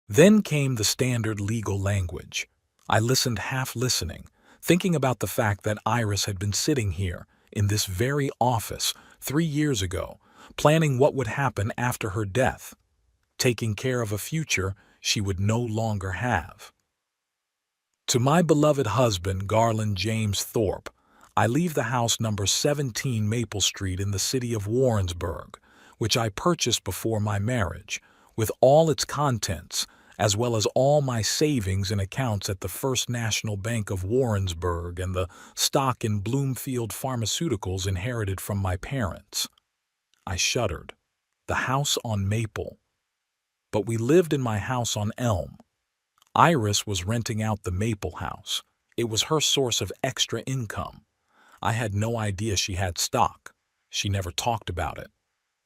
Then came the standard legal language. I listened, half listening, thinking about the fact that Iris had been sitting here, in this very office, 3 years ago, planning what would happen after her death, taking care of a future she would no longer have. "To my beloved husband, Garland James Thorpe, I leave the house number 17 Maple Street in the city of Warrensburg, which I purchased before my marriage, with all its contents, as well as all my savings and accounts at the First National Bank of Warrensburg and the stock in Bloomfield Pharmaceuticals inherited from my parents." I shuddered. The house on Maple. But we lived in my house on Elm. Iris was renting out the Maple house. It was her source of extra income. I had no idea she had stock. She never talked about it.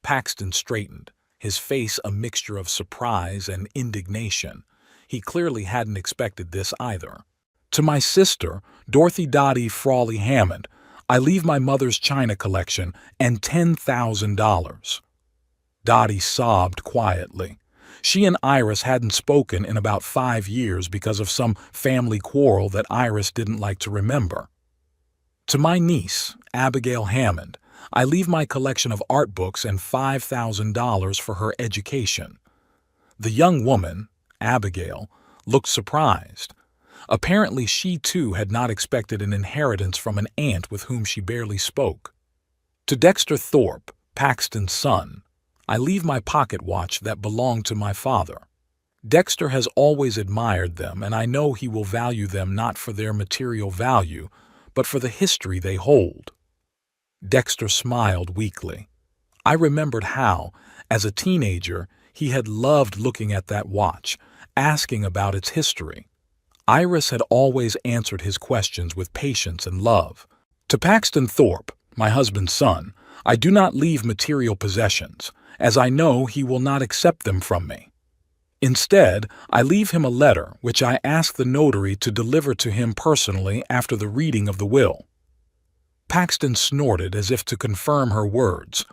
Paxton straightened, his face a mixture of surprise and indignation. He clearly hadn't expected this either. "To my sister, Dorothy Dottie Frawley Hammond, I leave my mother's china collection and $10,000. Dottie sobbed quietly. She and Iris hadn't spoken in about 5 years because of some family quarrel that Iris didn't like to remember. "To my niece, Abigail Hammond, I leave my collection of art books and $5,000 for her education." The young woman, Abigail, looked surprised. Apparently she too had not expected an inheritance from an aunt with whom she barely spoke. To Dexter Thorpe, Paxton's son, I leave my pocket watch that belonged to my father. Dexter has always admired them, and I know he will value them not for their material value, but for the history they hold. Dexter smiled weakly. I remembered how, as a teenager, he had loved looking at that watch, asking about its history. Iris had always answered his questions with patience and love. To Paxton Thorpe, my husband's son, I do not leave material possessions, as I know he will not accept them from me. Instead, I leave him a letter which I ask the notary to deliver to him personally after the reading of the will. Paxton snorted as if to confirm her words.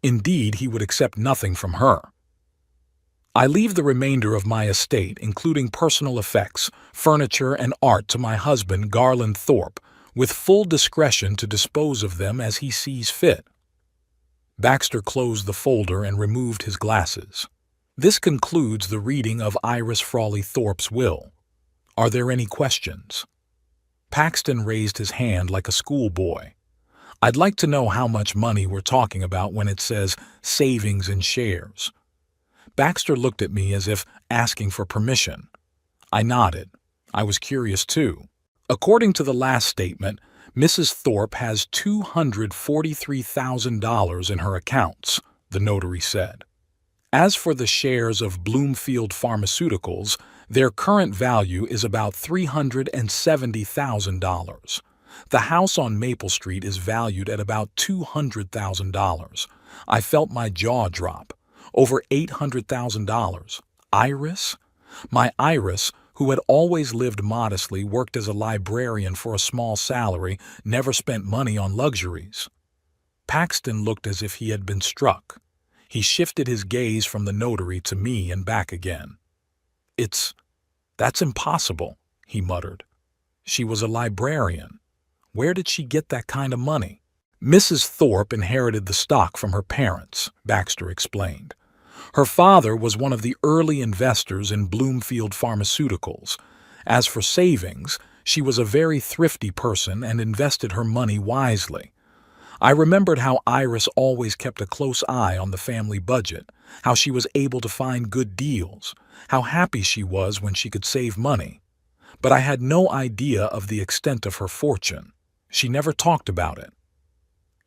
Indeed, he would accept nothing from her. I leave the remainder of my estate, including personal effects, furniture, and art, to my husband, Garland Thorpe, with full discretion to dispose of them as he sees fit. Baxter closed the folder and removed his glasses. This concludes the reading of Iris Frawley Thorpe's will. Are there any questions? Paxton raised his hand like a schoolboy. I'd like to know how much money we're talking about when it says savings and shares. Baxter looked at me as if asking for permission. I nodded. I was curious too. According to the last statement, Mrs. Thorpe has $243,000 in her accounts, the notary said. As for the shares of Bloomfield Pharmaceuticals, their current value is about $370,000. The house on Maple Street is valued at about $200,000. I felt my jaw drop. Over $800,000. Iris? My Iris, who had always lived modestly, worked as a librarian for a small salary, never spent money on luxuries. Paxton looked as if he had been struck. He shifted his gaze from the notary to me and back again. That's impossible, he muttered. She was a librarian. Where did she get that kind of money? Mrs. Thorpe inherited the stock from her parents, Baxter explained. Her father was one of the early investors in Bloomfield Pharmaceuticals. As for savings, she was a very thrifty person and invested her money wisely. I remembered how Iris always kept a close eye on the family budget, how she was able to find good deals, how happy she was when she could save money. But I had no idea of the extent of her fortune. She never talked about it.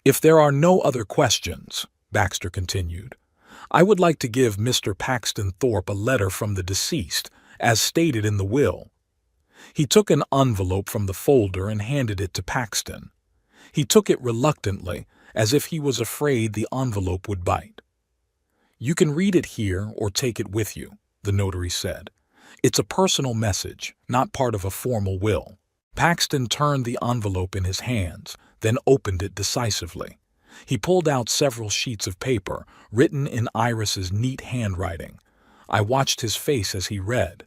If there are no other questions, Baxter continued, I would like to give Mr. Paxton Thorpe a letter from the deceased, as stated in the will. He took an envelope from the folder and handed it to Paxton. He took it reluctantly, as if he was afraid the envelope would bite. You can read it here or take it with you, the notary said. It's a personal message, not part of a formal will. Paxton turned the envelope in his hands, then opened it decisively. He pulled out several sheets of paper, written in Iris's neat handwriting. I watched his face as he read.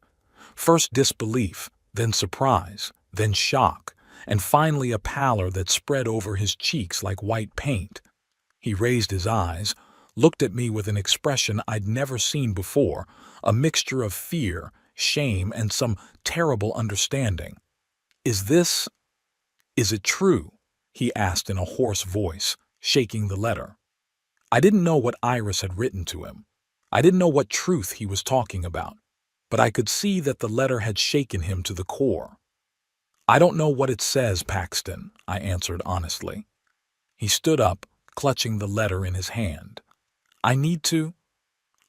First disbelief, then surprise, then shock, and finally a pallor that spread over his cheeks like white paint. He raised his eyes, looked at me with an expression I'd never seen before, a mixture of fear, shame, and some terrible understanding. Is it true? He asked in a hoarse voice, shaking the letter. I didn't know what Iris had written to him. I didn't know what truth he was talking about, but I could see that the letter had shaken him to the core. I don't know what it says, Paxton, I answered honestly. He stood up, clutching the letter in his hand. I need to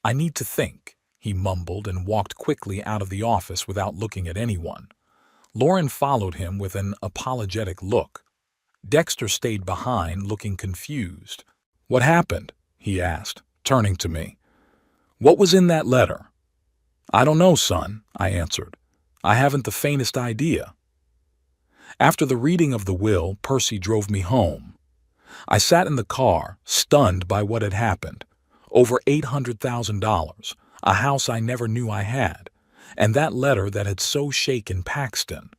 think, he mumbled and walked quickly out of the office without looking at anyone. Lauren followed him with an apologetic look. Dexter stayed behind, looking confused. What happened? He asked, turning to me. What was in that letter? I don't know, son, I answered. I haven't the faintest idea. After the reading of the will, Percy drove me home. I sat in the car, stunned by what had happened. Over $800,000, a house I never knew I had, and that letter that had so shaken Paxton.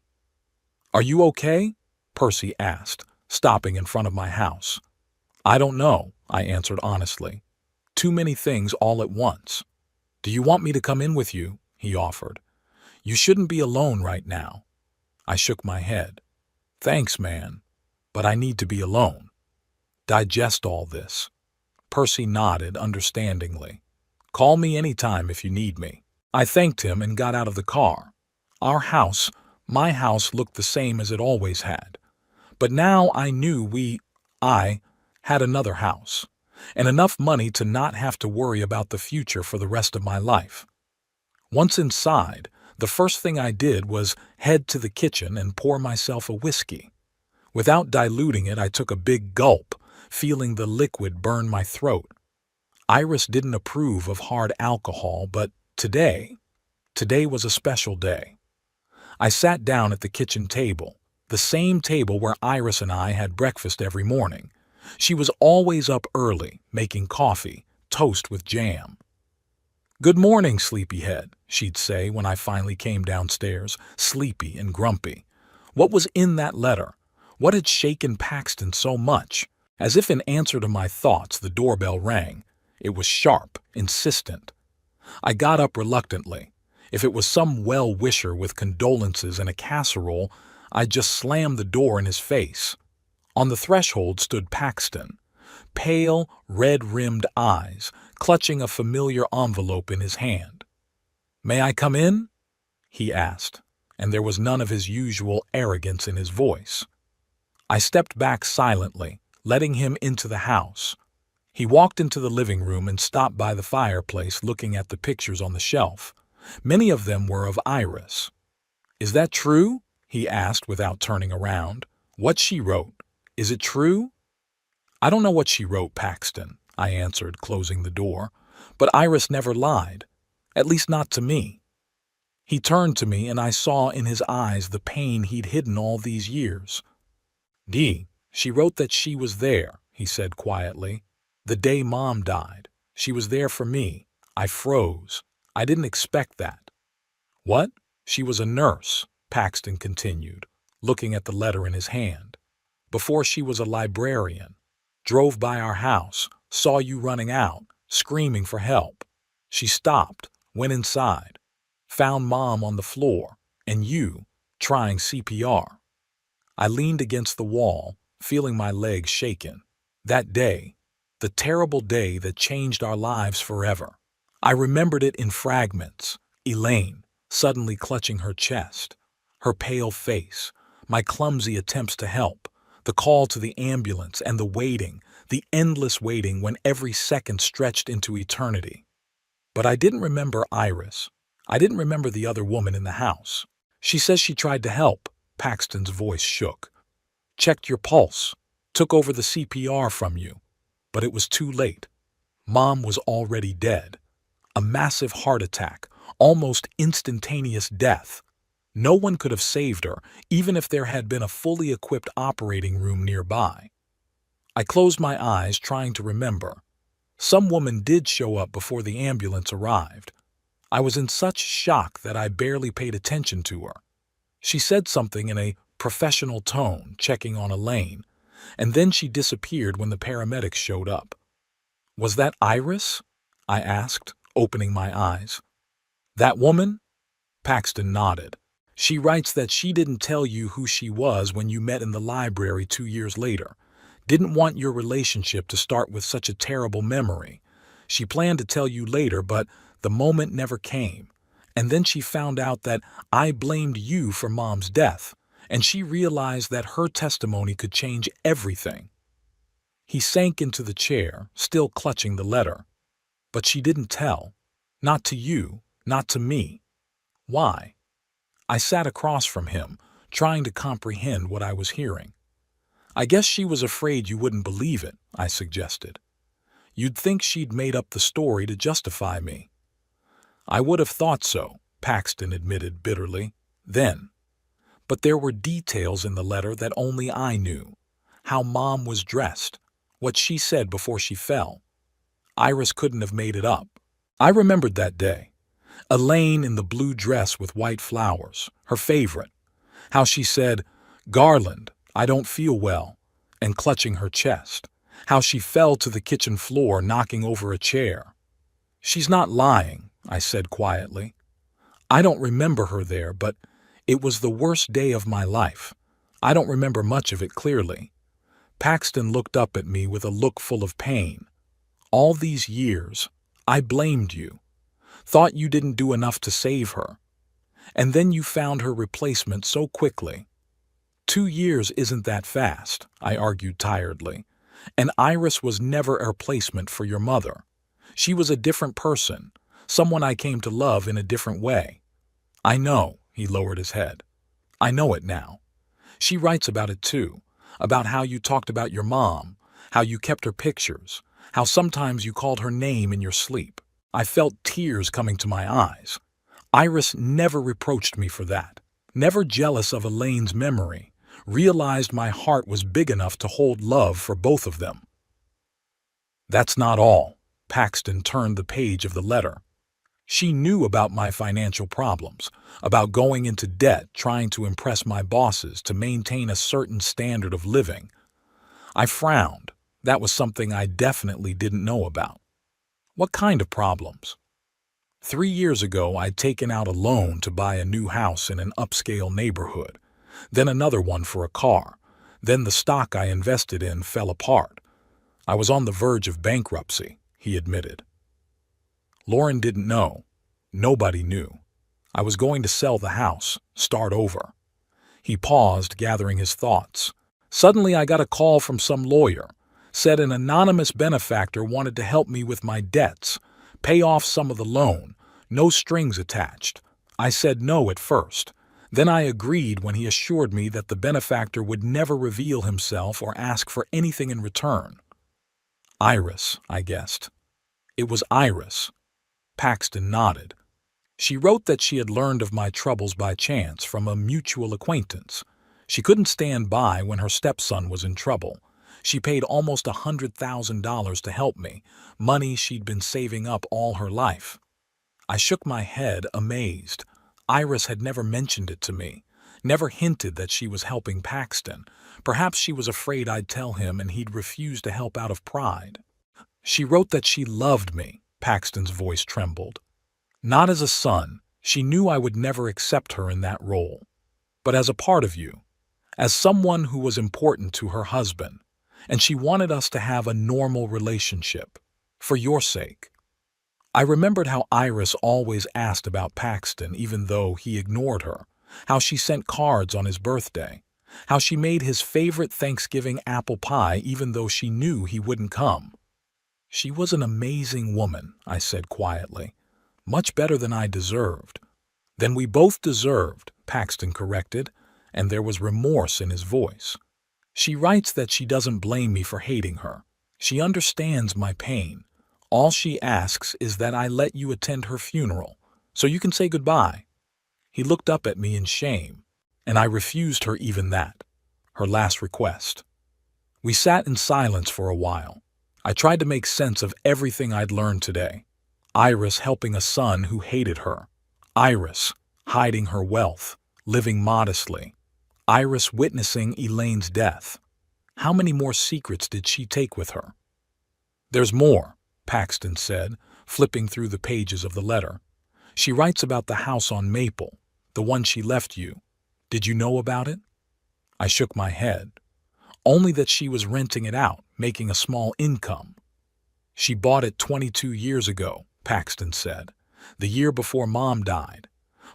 Are you okay? Percy asked, stopping in front of my house. I don't know, I answered honestly. Too many things all at once. Do you want me to come in with you? He offered. You shouldn't be alone right now. I shook my head. Thanks, man, but I need to be alone. Digest all this. Percy nodded understandingly. Call me anytime if you need me. I thanked him and got out of the car. Our house, my house, looked the same as it always had. But now I knew I, had another house, and enough money to not have to worry about the future for the rest of my life. Once inside, the first thing I did was head to the kitchen and pour myself a whiskey. Without diluting it, I took a big gulp, feeling the liquid burn my throat. Iris didn't approve of hard alcohol, but today was a special day. I sat down at the kitchen table, the same table where Iris and I had breakfast every morning. She was always up early, making coffee, toast with jam. Good morning, sleepyhead, she'd say when I finally came downstairs, sleepy and grumpy. What was in that letter? What had shaken Paxton so much? As if in answer to my thoughts, the doorbell rang. It was sharp, insistent. I got up reluctantly. If it was some well-wisher with condolences and a casserole, I'd just slam the door in his face. On the threshold stood Paxton, pale, red-rimmed eyes, clutching a familiar envelope in his hand. "May I come in?" he asked, and there was none of his usual arrogance in his voice. I stepped back silently, letting him into the house. He walked into the living room and stopped by the fireplace looking at the pictures on the shelf. Many of them were of Iris. "Is that true?" he asked without turning around. "What she wrote. Is it true?" "I don't know what she wrote, Paxton," I answered, closing the door. "But Iris never lied. At least not to me." He turned to me and I saw in his eyes the pain he'd hidden all these years. She wrote that she was there," he said quietly. "The day Mom died. She was there for me. I froze. I didn't expect that." "What? She was a nurse," Paxton continued, looking at the letter in his hand. "Before she was a librarian. Drove by our house, saw you running out, screaming for help. She stopped, went inside, found Mom on the floor, and you, trying CPR. I leaned against the wall, feeling my legs shaken. That day, the terrible day that changed our lives forever. I remembered it in fragments. Elaine, suddenly clutching her chest, her pale face, my clumsy attempts to help, the call to the ambulance and the endless waiting when every second stretched into eternity. But I didn't remember Iris. I didn't remember the other woman in the house. "She says she tried to help," Paxton's voice shook. "Checked your pulse, took over the CPR from you, but it was too late. Mom was already dead. A massive heart attack, almost instantaneous death. No one could have saved her, even if there had been a fully equipped operating room nearby." I closed my eyes, trying to remember. Some woman did show up before the ambulance arrived. I was in such shock that I barely paid attention to her. She said something in a professional tone, checking on Elaine, and then she disappeared when the paramedics showed up. "Was that Iris?" I asked, opening my eyes. "That woman?" Paxton nodded. "She writes that she didn't tell you who she was when you met in the library 2 years later. Didn't want your relationship to start with such a terrible memory. She planned to tell you later, but the moment never came. And then she found out that I blamed you for Mom's death, and she realized that her testimony could change everything." He sank into the chair, still clutching the letter. "But she didn't tell. Not to you, not to me. Why?" I sat across from him, trying to comprehend what I was hearing. "I guess she was afraid you wouldn't believe it," I suggested. "You'd think she'd made up the story to justify me." "I would have thought so," Paxton admitted bitterly. Then, but there were details in the letter that only I knew. How Mom was dressed, what she said before she fell. Iris couldn't have made it up. I remembered that day. Elaine in the blue dress with white flowers, her favorite. How she said, "Garland, I don't feel well," and clutching her chest. How she fell to the kitchen floor, knocking over a chair. "She's not lying," I said quietly. "I don't remember her there, but It was the worst day of my life. I don't remember much of it clearly. Paxton looked up at me with a look full of pain. All these years, I blamed you. Thought you didn't do enough to save her. And then you found her replacement so quickly. 2 years isn't that fast, I argued tiredly. And Iris was never a replacement for your mother. She was a different person, someone I came to love in a different way. I know, he lowered his head. I know it now. She writes about it too, about how you talked about your mom, how you kept her pictures, how sometimes you called her name in your sleep. I felt tears coming to my eyes. Iris never reproached me for that, never jealous of Elaine's memory, realized my heart was big enough to hold love for both of them. That's not all. Paxton turned the page of the letter. She knew about my financial problems, about going into debt trying to impress my bosses to maintain a certain standard of living. I frowned. That was something I definitely didn't know about. What kind of problems? 3 years ago, I'd taken out a loan to buy a new house in an upscale neighborhood, then another one for a car. Then the stock I invested in fell apart. I was on the verge of bankruptcy, he admitted. Lauren didn't know. Nobody knew. I was going to sell the house, start over. He paused, gathering his thoughts. Suddenly I got a call from some lawyer. Said an anonymous benefactor wanted to help me with my debts, pay off some of the loan, no strings attached. I said no at first. Then I agreed when he assured me that the benefactor would never reveal himself or ask for anything in return. Iris, I guessed. It was Iris. Paxton nodded. She wrote that she had learned of my troubles by chance from a mutual acquaintance. She couldn't stand by when her stepson was in trouble. She paid almost $100,000 to help me, money she'd been saving up all her life. I shook my head, amazed. Iris had never mentioned it to me, never hinted that she was helping Paxton. Perhaps she was afraid I'd tell him and he'd refuse to help out of pride. She wrote that she loved me. Paxton's voice trembled. Not as a son, she knew I would never accept her in that role, but as a part of you, as someone who was important to her husband, and she wanted us to have a normal relationship, for your sake. I remembered how Iris always asked about Paxton even though he ignored her, how she sent cards on his birthday, how she made his favorite Thanksgiving apple pie even though she knew he wouldn't come. She was an amazing woman, I said quietly, much better than I deserved. Than we both deserved, Paxton corrected, and there was remorse in his voice. She writes that she doesn't blame me for hating her. She understands my pain. All she asks is that I let you attend her funeral, so you can say goodbye. He looked up at me in shame, and I refused her even that, her last request. We sat in silence for a while. I tried to make sense of everything I'd learned today. Iris helping a son who hated her. Iris hiding her wealth, living modestly. Iris witnessing Elaine's death. How many more secrets did she take with her? There's more, Paxton said, flipping through the pages of the letter. She writes about the house on Maple, the one she left you. Did you know about it? I shook my head. Only that she was renting it out, making a small income. She bought it 22 years ago, Paxton said, the year before Mom died.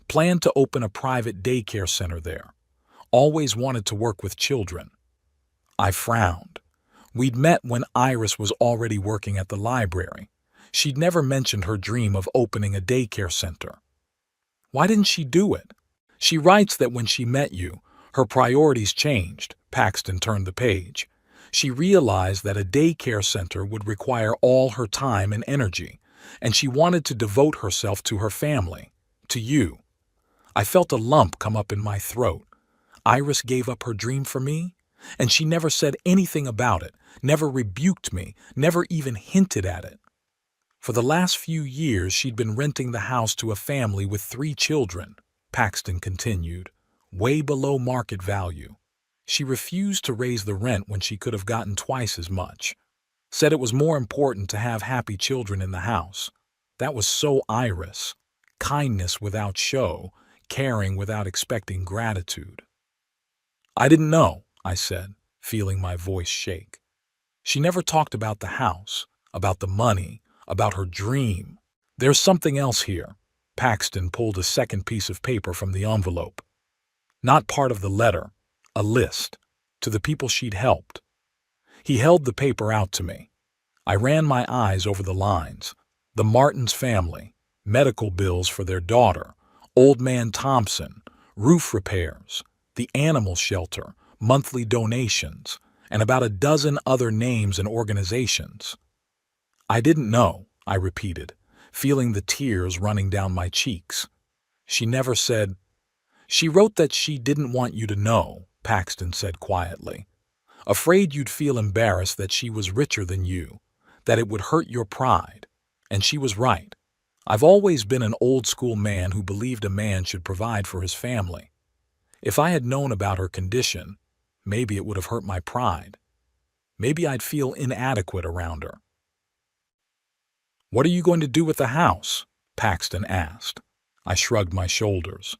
Planned to open a private daycare center there. Always wanted to work with children. I frowned. We'd met when Iris was already working at the library. She'd never mentioned her dream of opening a daycare center. Why didn't she do it? She writes that when she met you, her priorities changed. Paxton turned the page. She realized that a daycare center would require all her time and energy, and she wanted to devote herself to her family, to you. I felt a lump come up in my throat. Iris gave up her dream for me, and she never said anything about it, never rebuked me, never even hinted at it. For the last few years, she'd been renting the house to a family with 3 children, Paxton continued, way below market value. She refused to raise the rent when she could have gotten twice as much. Said it was more important to have happy children in the house. That was so Iris. Kindness without show, caring without expecting gratitude. I didn't know, I said, feeling my voice shake. She never talked about the house, about the money, about her dream. There's something else here. Paxton pulled a second piece of paper from the envelope. Not part of the letter, a list, to the people she'd helped. He held the paper out to me. I ran my eyes over the lines. The Martins family, medical bills for their daughter, Old Man Thompson, roof repairs, the animal shelter, monthly donations, and about a dozen other names and organizations. I didn't know, I repeated, feeling the tears running down my cheeks. She never said, "She wrote that she didn't want you to know," Paxton said quietly. "Afraid you'd feel embarrassed that she was richer than you, that it would hurt your pride." And she was right. I've always been an old-school man who believed a man should provide for his family. If I had known about her condition, maybe it would have hurt my pride. Maybe I'd feel inadequate around her. "What are you going to do with the house?" Paxton asked. I shrugged my shoulders.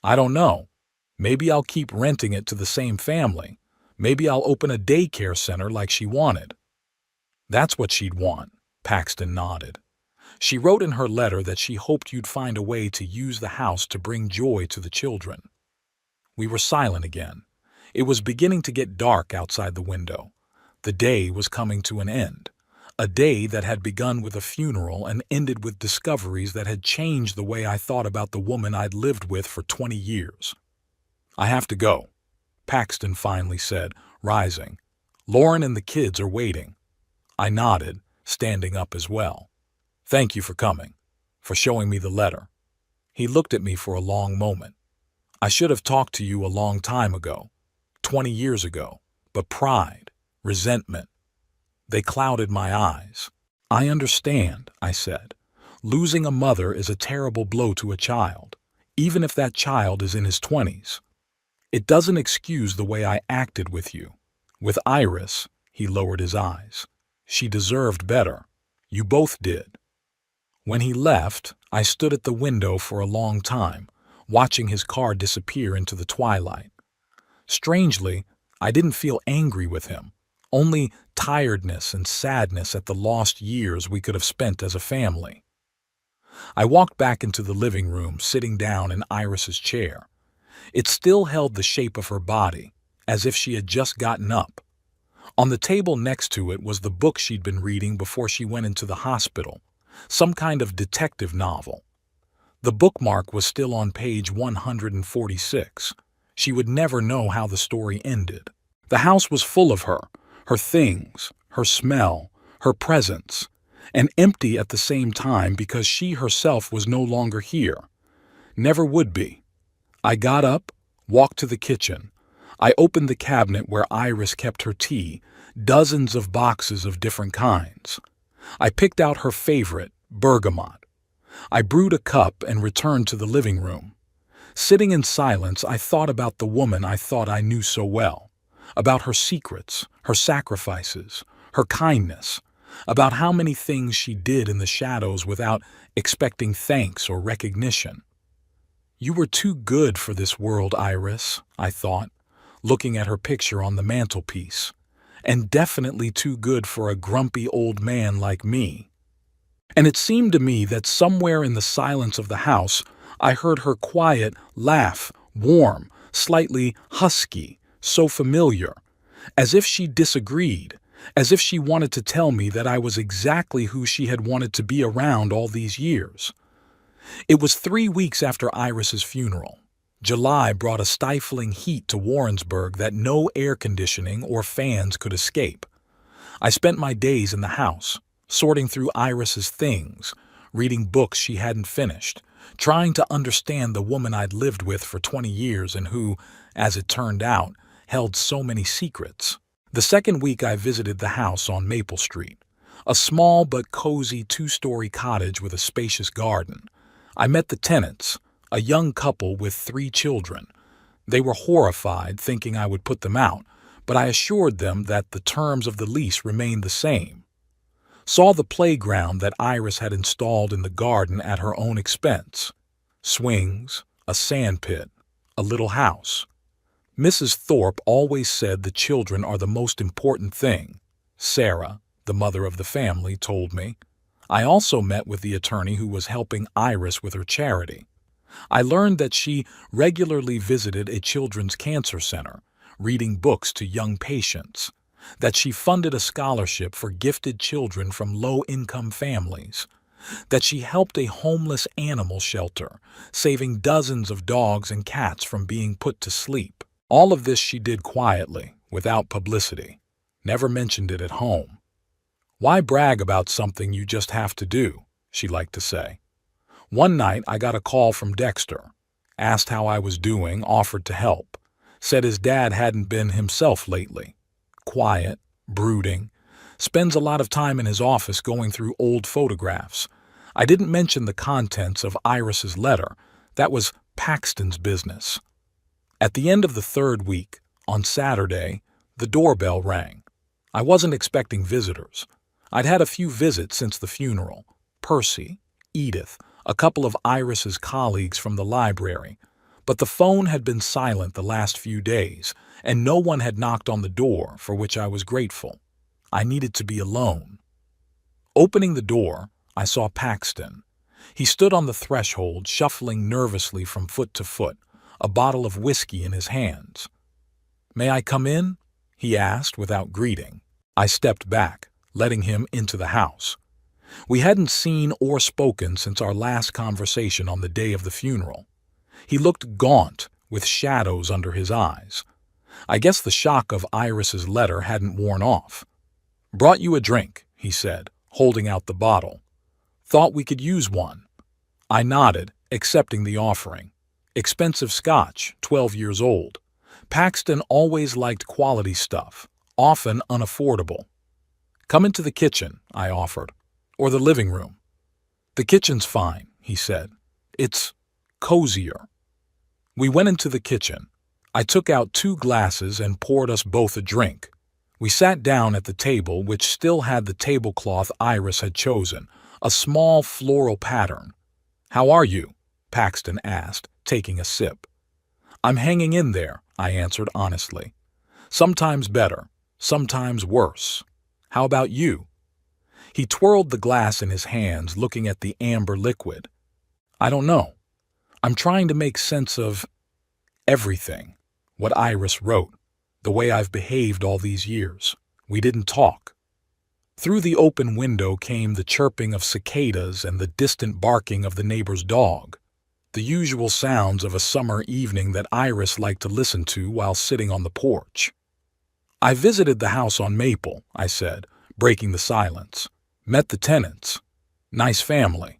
"I don't know. Maybe I'll keep renting it to the same family. Maybe I'll open a daycare center like she wanted." "That's what she'd want," Paxton nodded. "She wrote in her letter that she hoped you'd find a way to use the house to bring joy to the children." We were silent again. It was beginning to get dark outside the window. The day was coming to an end. A day that had begun with a funeral and ended with discoveries that had changed the way I thought about the woman I'd lived with for 20 years. "I have to go," Paxton finally said, rising. "Lauren and the kids are waiting." I nodded, standing up as well. "Thank you for coming, for showing me the letter." He looked at me for a long moment. "I should have talked to you a long time ago, 20 years ago, but pride, resentment, they clouded my eyes." "I understand," I said. "Losing a mother is a terrible blow to a child, even if that child is in his 20s. It doesn't excuse the way I acted with you. With Iris," he lowered his eyes. "She deserved better. You both did." When he left, I stood at the window for a long time, watching his car disappear into the twilight. Strangely, I didn't feel angry with him, only tiredness and sadness at the lost years we could have spent as a family. I walked back into the living room, sitting down in Iris's chair. It still held the shape of her body, as if she had just gotten up. On the table next to it was the book she'd been reading before she went into the hospital, some kind of detective novel. The bookmark was still on page 146. She would never know how the story ended. The house was full of her things, her smell, her presence, and empty at the same time because she herself was no longer here. Never would be. I got up, walked to the kitchen. I opened the cabinet where Iris kept her tea, dozens of boxes of different kinds. I picked out her favorite, bergamot. I brewed a cup and returned to the living room. Sitting in silence, I thought about the woman I thought I knew so well, about her secrets, her sacrifices, her kindness, about how many things she did in the shadows without expecting thanks or recognition. "You were too good for this world, Iris," I thought, looking at her picture on the mantelpiece, "and definitely too good for a grumpy old man like me." And it seemed to me that somewhere in the silence of the house, I heard her quiet laugh, warm, slightly husky, so familiar, as if she disagreed, as if she wanted to tell me that I was exactly who she had wanted to be around all these years. It was 3 weeks after Iris's funeral. July brought a stifling heat to Warrensburg that no air conditioning or fans could escape. I spent my days in the house, sorting through Iris's things, reading books she hadn't finished, trying to understand the woman I'd lived with for 20 years and who, as it turned out, held so many secrets. The second week I visited the house on Maple Street, a small but cozy 2-story cottage with a spacious garden. I met the tenants, a young couple with 3 children. They were horrified, thinking I would put them out, but I assured them that the terms of the lease remained the same. Saw the playground that Iris had installed in the garden at her own expense. Swings, a sandpit, a little house. Mrs. Thorpe always said the children are the most important thing, Sarah, the mother of the family, told me. I also met with the attorney who was helping Iris with her charity. I learned that she regularly visited a children's cancer center, reading books to young patients, that she funded a scholarship for gifted children from low-income families, that she helped a homeless animal shelter, saving dozens of dogs and cats from being put to sleep. All of this she did quietly, without publicity. Never mentioned it at home. "Why brag about something you just have to do?" she liked to say. One night I got a call from Dexter, asked how I was doing, offered to help, said his dad hadn't been himself lately. Quiet, brooding, spends a lot of time in his office going through old photographs. I didn't mention the contents of Iris's letter. That was Paxton's business. At the end of the third week, on Saturday, the doorbell rang. I wasn't expecting visitors. I'd had a few visits since the funeral. Percy, Edith, a couple of Iris's colleagues from the library. But the phone had been silent the last few days, and no one had knocked on the door, for which I was grateful. I needed to be alone. Opening the door, I saw Paxton. He stood on the threshold, shuffling nervously from foot to foot, a bottle of whiskey in his hands. "May I come in?" he asked without greeting. I stepped back, letting him into the house. We hadn't seen or spoken since our last conversation on the day of the funeral. He looked gaunt, with shadows under his eyes. I guess the shock of Iris's letter hadn't worn off. "Brought you a drink," he said, holding out the bottle. "Thought we could use one." I nodded, accepting the offering. Expensive scotch, 12 years old. Paxton always liked quality stuff, often unaffordable. "Come into the kitchen," I offered. "Or the living room." "The kitchen's fine," he said. "It's cozier." We went into the kitchen. I took out 2 glasses and poured us both a drink. We sat down at the table, which still had the tablecloth Iris had chosen, a small floral pattern. "How are you?" Paxton asked, taking a sip. "I'm hanging in there," I answered honestly. "Sometimes better, sometimes worse. How about you?" He twirled the glass in his hands, looking at the amber liquid. "I don't know. I'm trying to make sense of everything. What Iris wrote, the way I've behaved all these years. We didn't talk." Through the open window came the chirping of cicadas and the distant barking of the neighbor's dog, the usual sounds of a summer evening that Iris liked to listen to while sitting on the porch. "I visited the house on Maple," I said, breaking the silence. "Met the tenants. Nice family."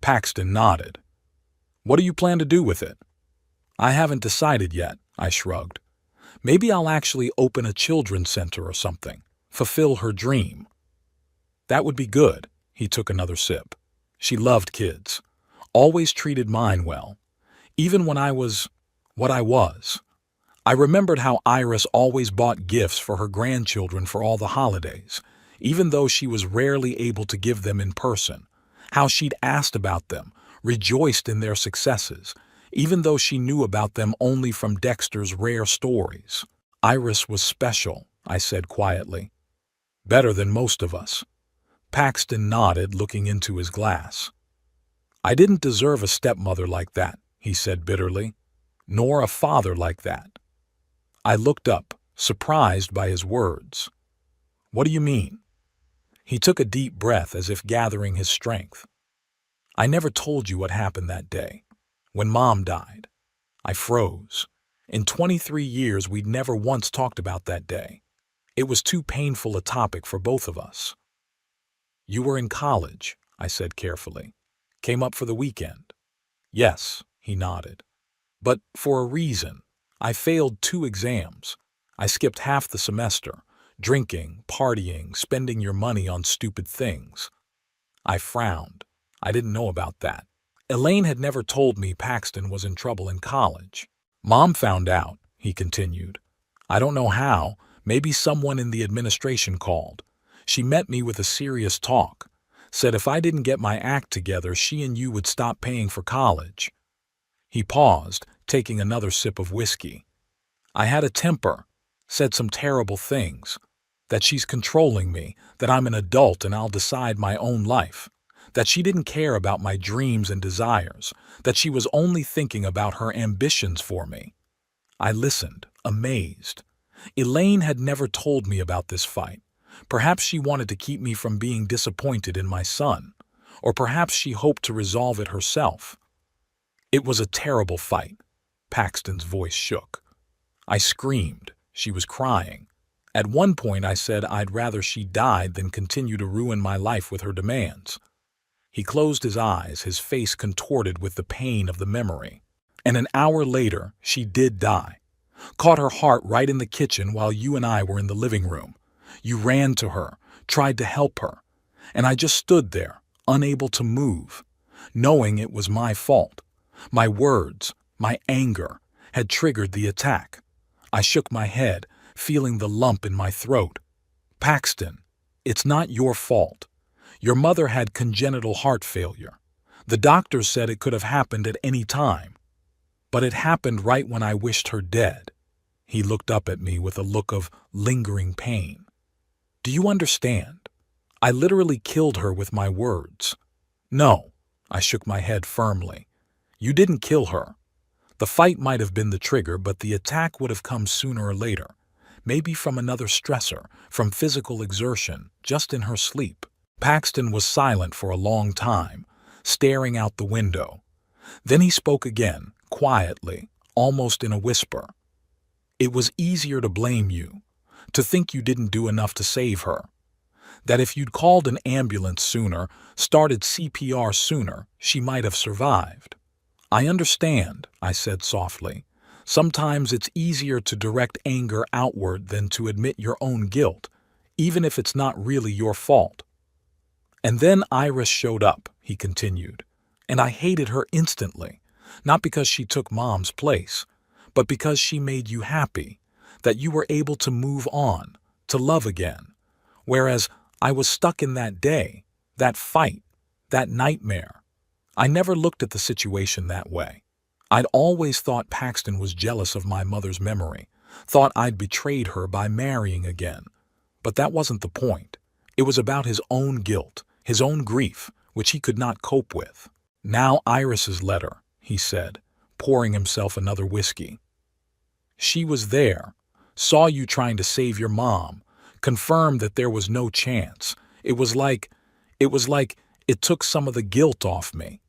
Paxton nodded. "What do you plan to do with it?" "I haven't decided yet," I shrugged. "Maybe I'll actually open a children's center or something, fulfill her dream." "That would be good." He took another sip. "She loved kids. Always treated mine well. Even when I was what I was. I remembered how Iris always bought gifts for her grandchildren for all the holidays, even though she was rarely able to give them in person. How she'd asked about them, rejoiced in their successes, even though she knew about them only from Dexter's rare stories. "Iris was special," I said quietly. "Better than most of us." Paxton nodded, looking into his glass. "I didn't deserve a stepmother like that," he said bitterly, "nor a father like that." I looked up, surprised by his words. "What do you mean?" He took a deep breath as if gathering his strength. "I never told you what happened that day, when Mom died." I froze. In 23 years, we'd never once talked about that day. It was too painful a topic for both of us. "You were in college," I said carefully. "Came up for the weekend." "Yes," he nodded. "But for a reason. I failed 2 exams. I skipped half the semester, drinking, partying, spending your money on stupid things." I frowned. I didn't know about that. Elaine had never told me Paxton was in trouble in college. "Mom found out," he continued. "I don't know how. Maybe someone in the administration called. She met me with a serious talk. Said if I didn't get my act together, she and you would stop paying for college." He paused, taking another sip of whiskey. I had a temper, said some terrible things, that she's controlling me, that I'm an adult and I'll decide my own life, that she didn't care about my dreams and desires, that she was only thinking about her ambitions for me. I listened, amazed. Elaine had never told me about this fight. Perhaps she wanted to keep me from being disappointed in my son, or perhaps she hoped to resolve it herself. It was a terrible fight. Paxton's voice shook. I screamed. She was crying. At one point I said I'd rather she died than continue to ruin my life with her demands. He closed his eyes, his face contorted with the pain of the memory. And an hour later, she did die. Caught her heart right in the kitchen while you and I were in the living room. You ran to her, tried to help her, and I just stood there, unable to move, knowing it was my fault. My words, my anger, had triggered the attack. I shook my head, feeling the lump in my throat. Paxton, it's not your fault. Your mother had congenital heart failure. The doctors said it could have happened at any time. But it happened right when I wished her dead. He looked up at me with a look of lingering pain. Do you understand? I literally killed her with my words. No, I shook my head firmly. You didn't kill her. The fight might have been the trigger, but the attack would have come sooner or later. Maybe from another stressor, from physical exertion, just in her sleep. Paxton was silent for a long time, staring out the window. Then he spoke again, quietly, almost in a whisper. It was easier to blame you, to think you didn't do enough to save her. That if you'd called an ambulance sooner, started CPR sooner, she might have survived. I understand, I said softly. Sometimes it's easier to direct anger outward than to admit your own guilt, even if it's not really your fault. And then Iris showed up, he continued, and I hated her instantly, not because she took Mom's place, but because she made you happy, that you were able to move on, to love again, whereas I was stuck in that day, that fight, that nightmare. I never looked at the situation that way. I'd always thought Paxton was jealous of my mother's memory, thought I'd betrayed her by marrying again. But that wasn't the point. It was about his own guilt, his own grief, which he could not cope with. Now Iris's letter, he said, pouring himself another whiskey. She was there, saw you trying to save your mom, confirmed that there was no chance. It was like it took some of the guilt off me.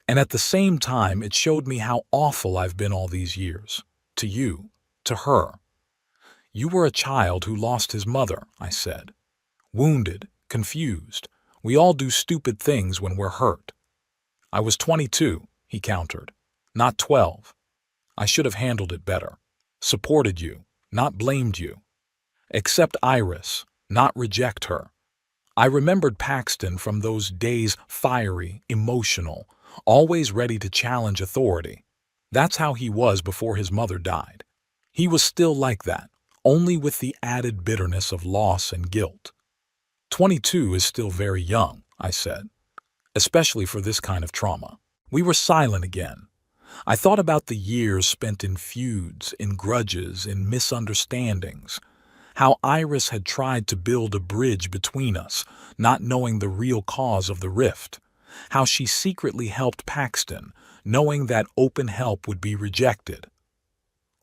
And at the same time, it showed me how awful I've been all these years. To you, to her. You were a child who lost his mother, I said. Wounded, confused. We all do stupid things when we're hurt. I was 22, he countered, not 12. I should have handled it better. Supported you, not blamed you. Accept Iris, not reject her. I remembered Paxton from those days, fiery, emotional, always ready to challenge authority. That's how he was before his mother died. He was still like that, only with the added bitterness of loss and guilt. 22 is still very young, I said, especially for this kind of trauma. We were silent again. I thought about the years spent in feuds, in grudges, in misunderstandings, how Iris had tried to build a bridge between us, not knowing the real cause of the rift, how she secretly helped Paxton, knowing that open help would be rejected.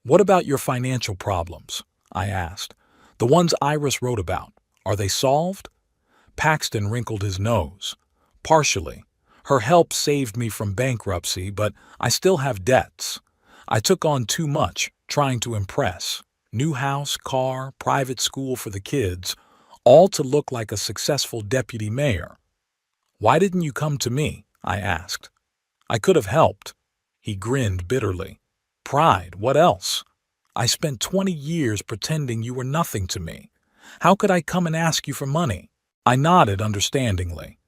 What about your financial problems? I asked. The ones Iris wrote about, are they solved? Paxton wrinkled his nose. Partially. Her help saved me from bankruptcy, but I still have debts. I took on too much, trying to impress. New house, car, private school for the kids, all to look like a successful deputy mayor. Why didn't you come to me? I asked. I could have helped. He grinned bitterly. Pride, what else? I spent 20 years pretending you were nothing to me. How could I come and ask you for money? I nodded understandingly.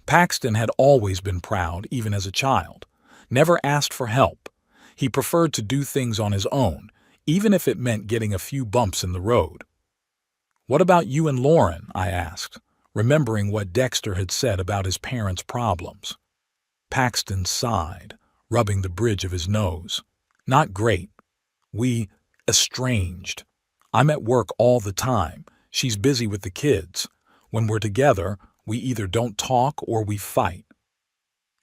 Paxton had always been proud, even as a child. Never asked for help. He preferred to do things on his own, even if it meant getting a few bumps in the road. What about you and Lauren? I asked, remembering what Dexter had said about his parents' problems. Paxton sighed, rubbing the bridge of his nose. Not great. We estranged. I'm at work all the time. She's busy with the kids. When we're together, we either don't talk or we fight.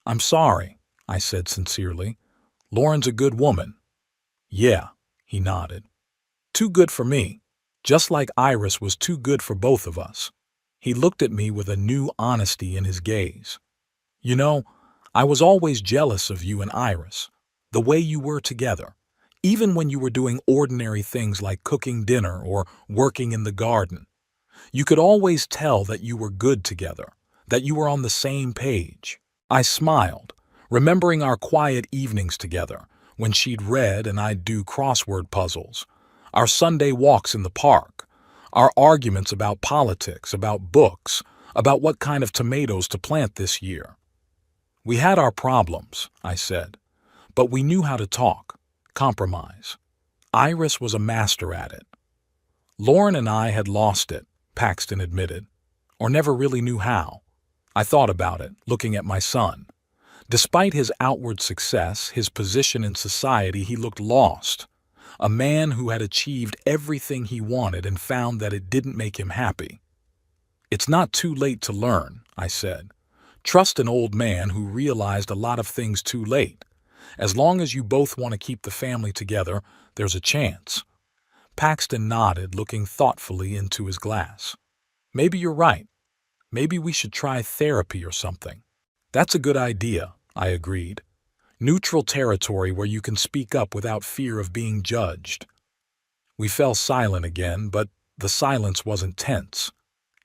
I'm sorry, I said sincerely. Lauren's a good woman. Yeah, he nodded. Too good for me. Just like Iris was too good for both of us. He looked at me with a new honesty in his gaze. You know, I was always jealous of you and Iris, the way you were together, even when you were doing ordinary things like cooking dinner or working in the garden. You could always tell that you were good together, that you were on the same page. I smiled, remembering our quiet evenings together, when she'd read and I'd do crossword puzzles, our Sunday walks in the park, our arguments about politics, about books, about what kind of tomatoes to plant this year. We had our problems, I said, but we knew how to talk, compromise. Iris was a master at it. Lauren and I had lost it, Paxton admitted, or never really knew how. I thought about it, looking at my son. Despite his outward success, his position in society, he looked lost. A man who had achieved everything he wanted and found that it didn't make him happy. It's not too late to learn, I said. Trust an old man who realized a lot of things too late. As long as you both want to keep the family together, there's a chance. Paxton nodded, looking thoughtfully into his glass. Maybe you're right. Maybe we should try therapy or something. That's a good idea, I agreed. Neutral territory where you can speak up without fear of being judged. We fell silent again, but the silence wasn't tense.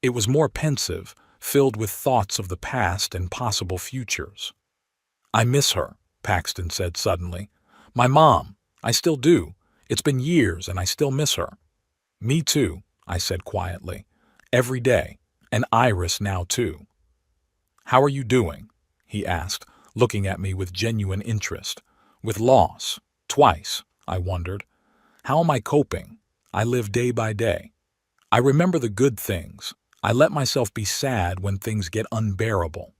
It was more pensive, filled with thoughts of the past and possible futures. I miss her, Paxton said suddenly. My mom. I still do. It's been years and I still miss her. Me too, I said quietly. Every day. And Iris now too. How are you doing? He asked, looking at me with genuine interest. With loss. Twice, I wondered. How am I coping? I live day by day. I remember the good things. I let myself be sad when things get unbearable.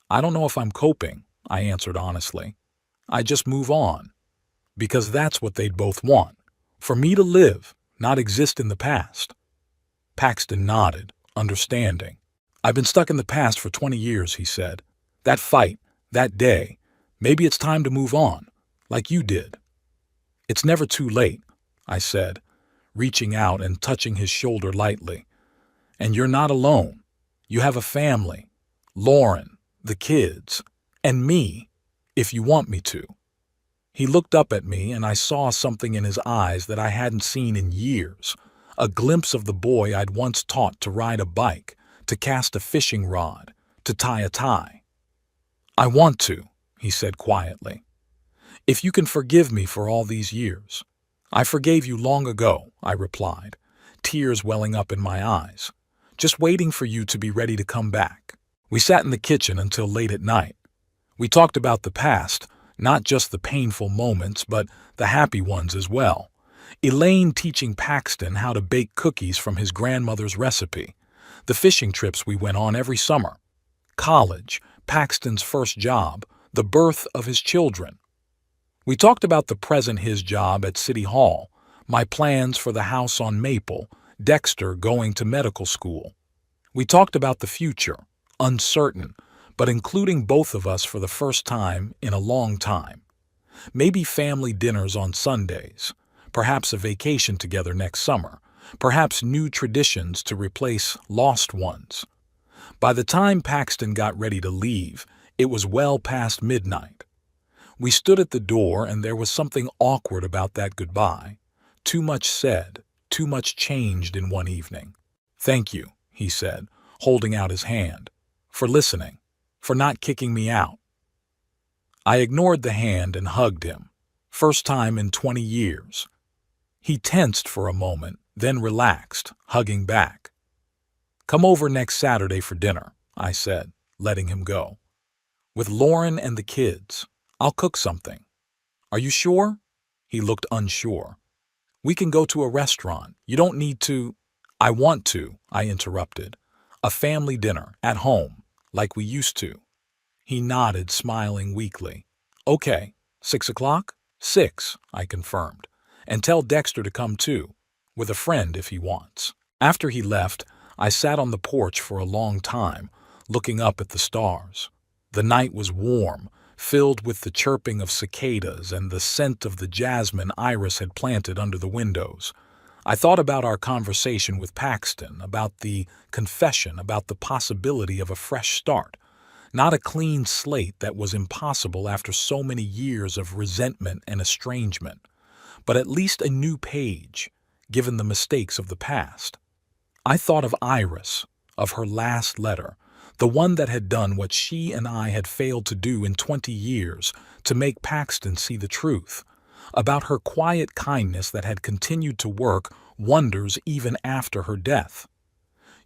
I don't know if I'm coping, I answered honestly. I just move on. Because that's what they'd both want. For me to live, not exist in the past. Paxton nodded, understanding. I've been stuck in the past for 20 years, he said. That fight, that day, maybe it's time to move on, like you did. It's never too late, I said, reaching out and touching his shoulder lightly. And you're not alone. You have a family, Lauren, the kids, and me, if you want me to. He looked up at me and I saw something in his eyes that I hadn't seen in years, a glimpse of the boy I'd once taught to ride a bike, to cast a fishing rod, to tie a tie. I want to, he said quietly. If you can forgive me for all these years. I forgave you long ago, I replied, tears welling up in my eyes, just waiting for you to be ready to come back. We sat in the kitchen until late at night. We talked about the past, not just the painful moments, but the happy ones as well. Elaine teaching Paxton how to bake cookies from his grandmother's recipe, the fishing trips we went on every summer, college, Paxton's first job, the birth of his children. We talked about the present, his job at City Hall, my plans for the house on Maple, Dexter going to medical school. We talked about the future, uncertain, but including both of us for the first time in a long time. Maybe family dinners on Sundays, perhaps a vacation together next summer, perhaps new traditions to replace lost ones. By the time Paxton got ready to leave, it was well past midnight. We stood at the door and there was something awkward about that goodbye. Too much said, too much changed in one evening. Thank you, he said, holding out his hand, for listening, for not kicking me out. I ignored the hand and hugged him, first time in 20 years. He tensed for a moment, then relaxed, hugging back. Come over next Saturday for dinner, I said, letting him go. With Lauren and the kids. I'll cook something. Are you sure? He looked unsure. We can go to a restaurant. You don't need to. I want to, I interrupted. A family dinner, at home, like we used to. He nodded, smiling weakly. Okay, 6 o'clock? 6, I confirmed. And tell Dexter to come too, with a friend if he wants. After he left, I sat on the porch for a long time, looking up at the stars. The night was warm, filled with the chirping of cicadas and the scent of the jasmine Iris had planted under the windows. I thought about our conversation with Paxton, about the confession, about the possibility of a fresh start. Not a clean slate that was impossible after so many years of resentment and estrangement, but at least a new page, given the mistakes of the past. I thought of Iris, of her last letter, the one that had done what she and I had failed to do in 20 years to make Paxton see the truth, about her quiet kindness that had continued to work wonders even after her death.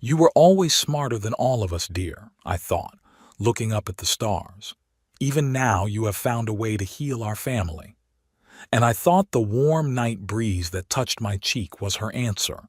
You were always smarter than all of us, dear, I thought, looking up at the stars. Even now you have found a way to heal our family. And I thought the warm night breeze that touched my cheek was her answer.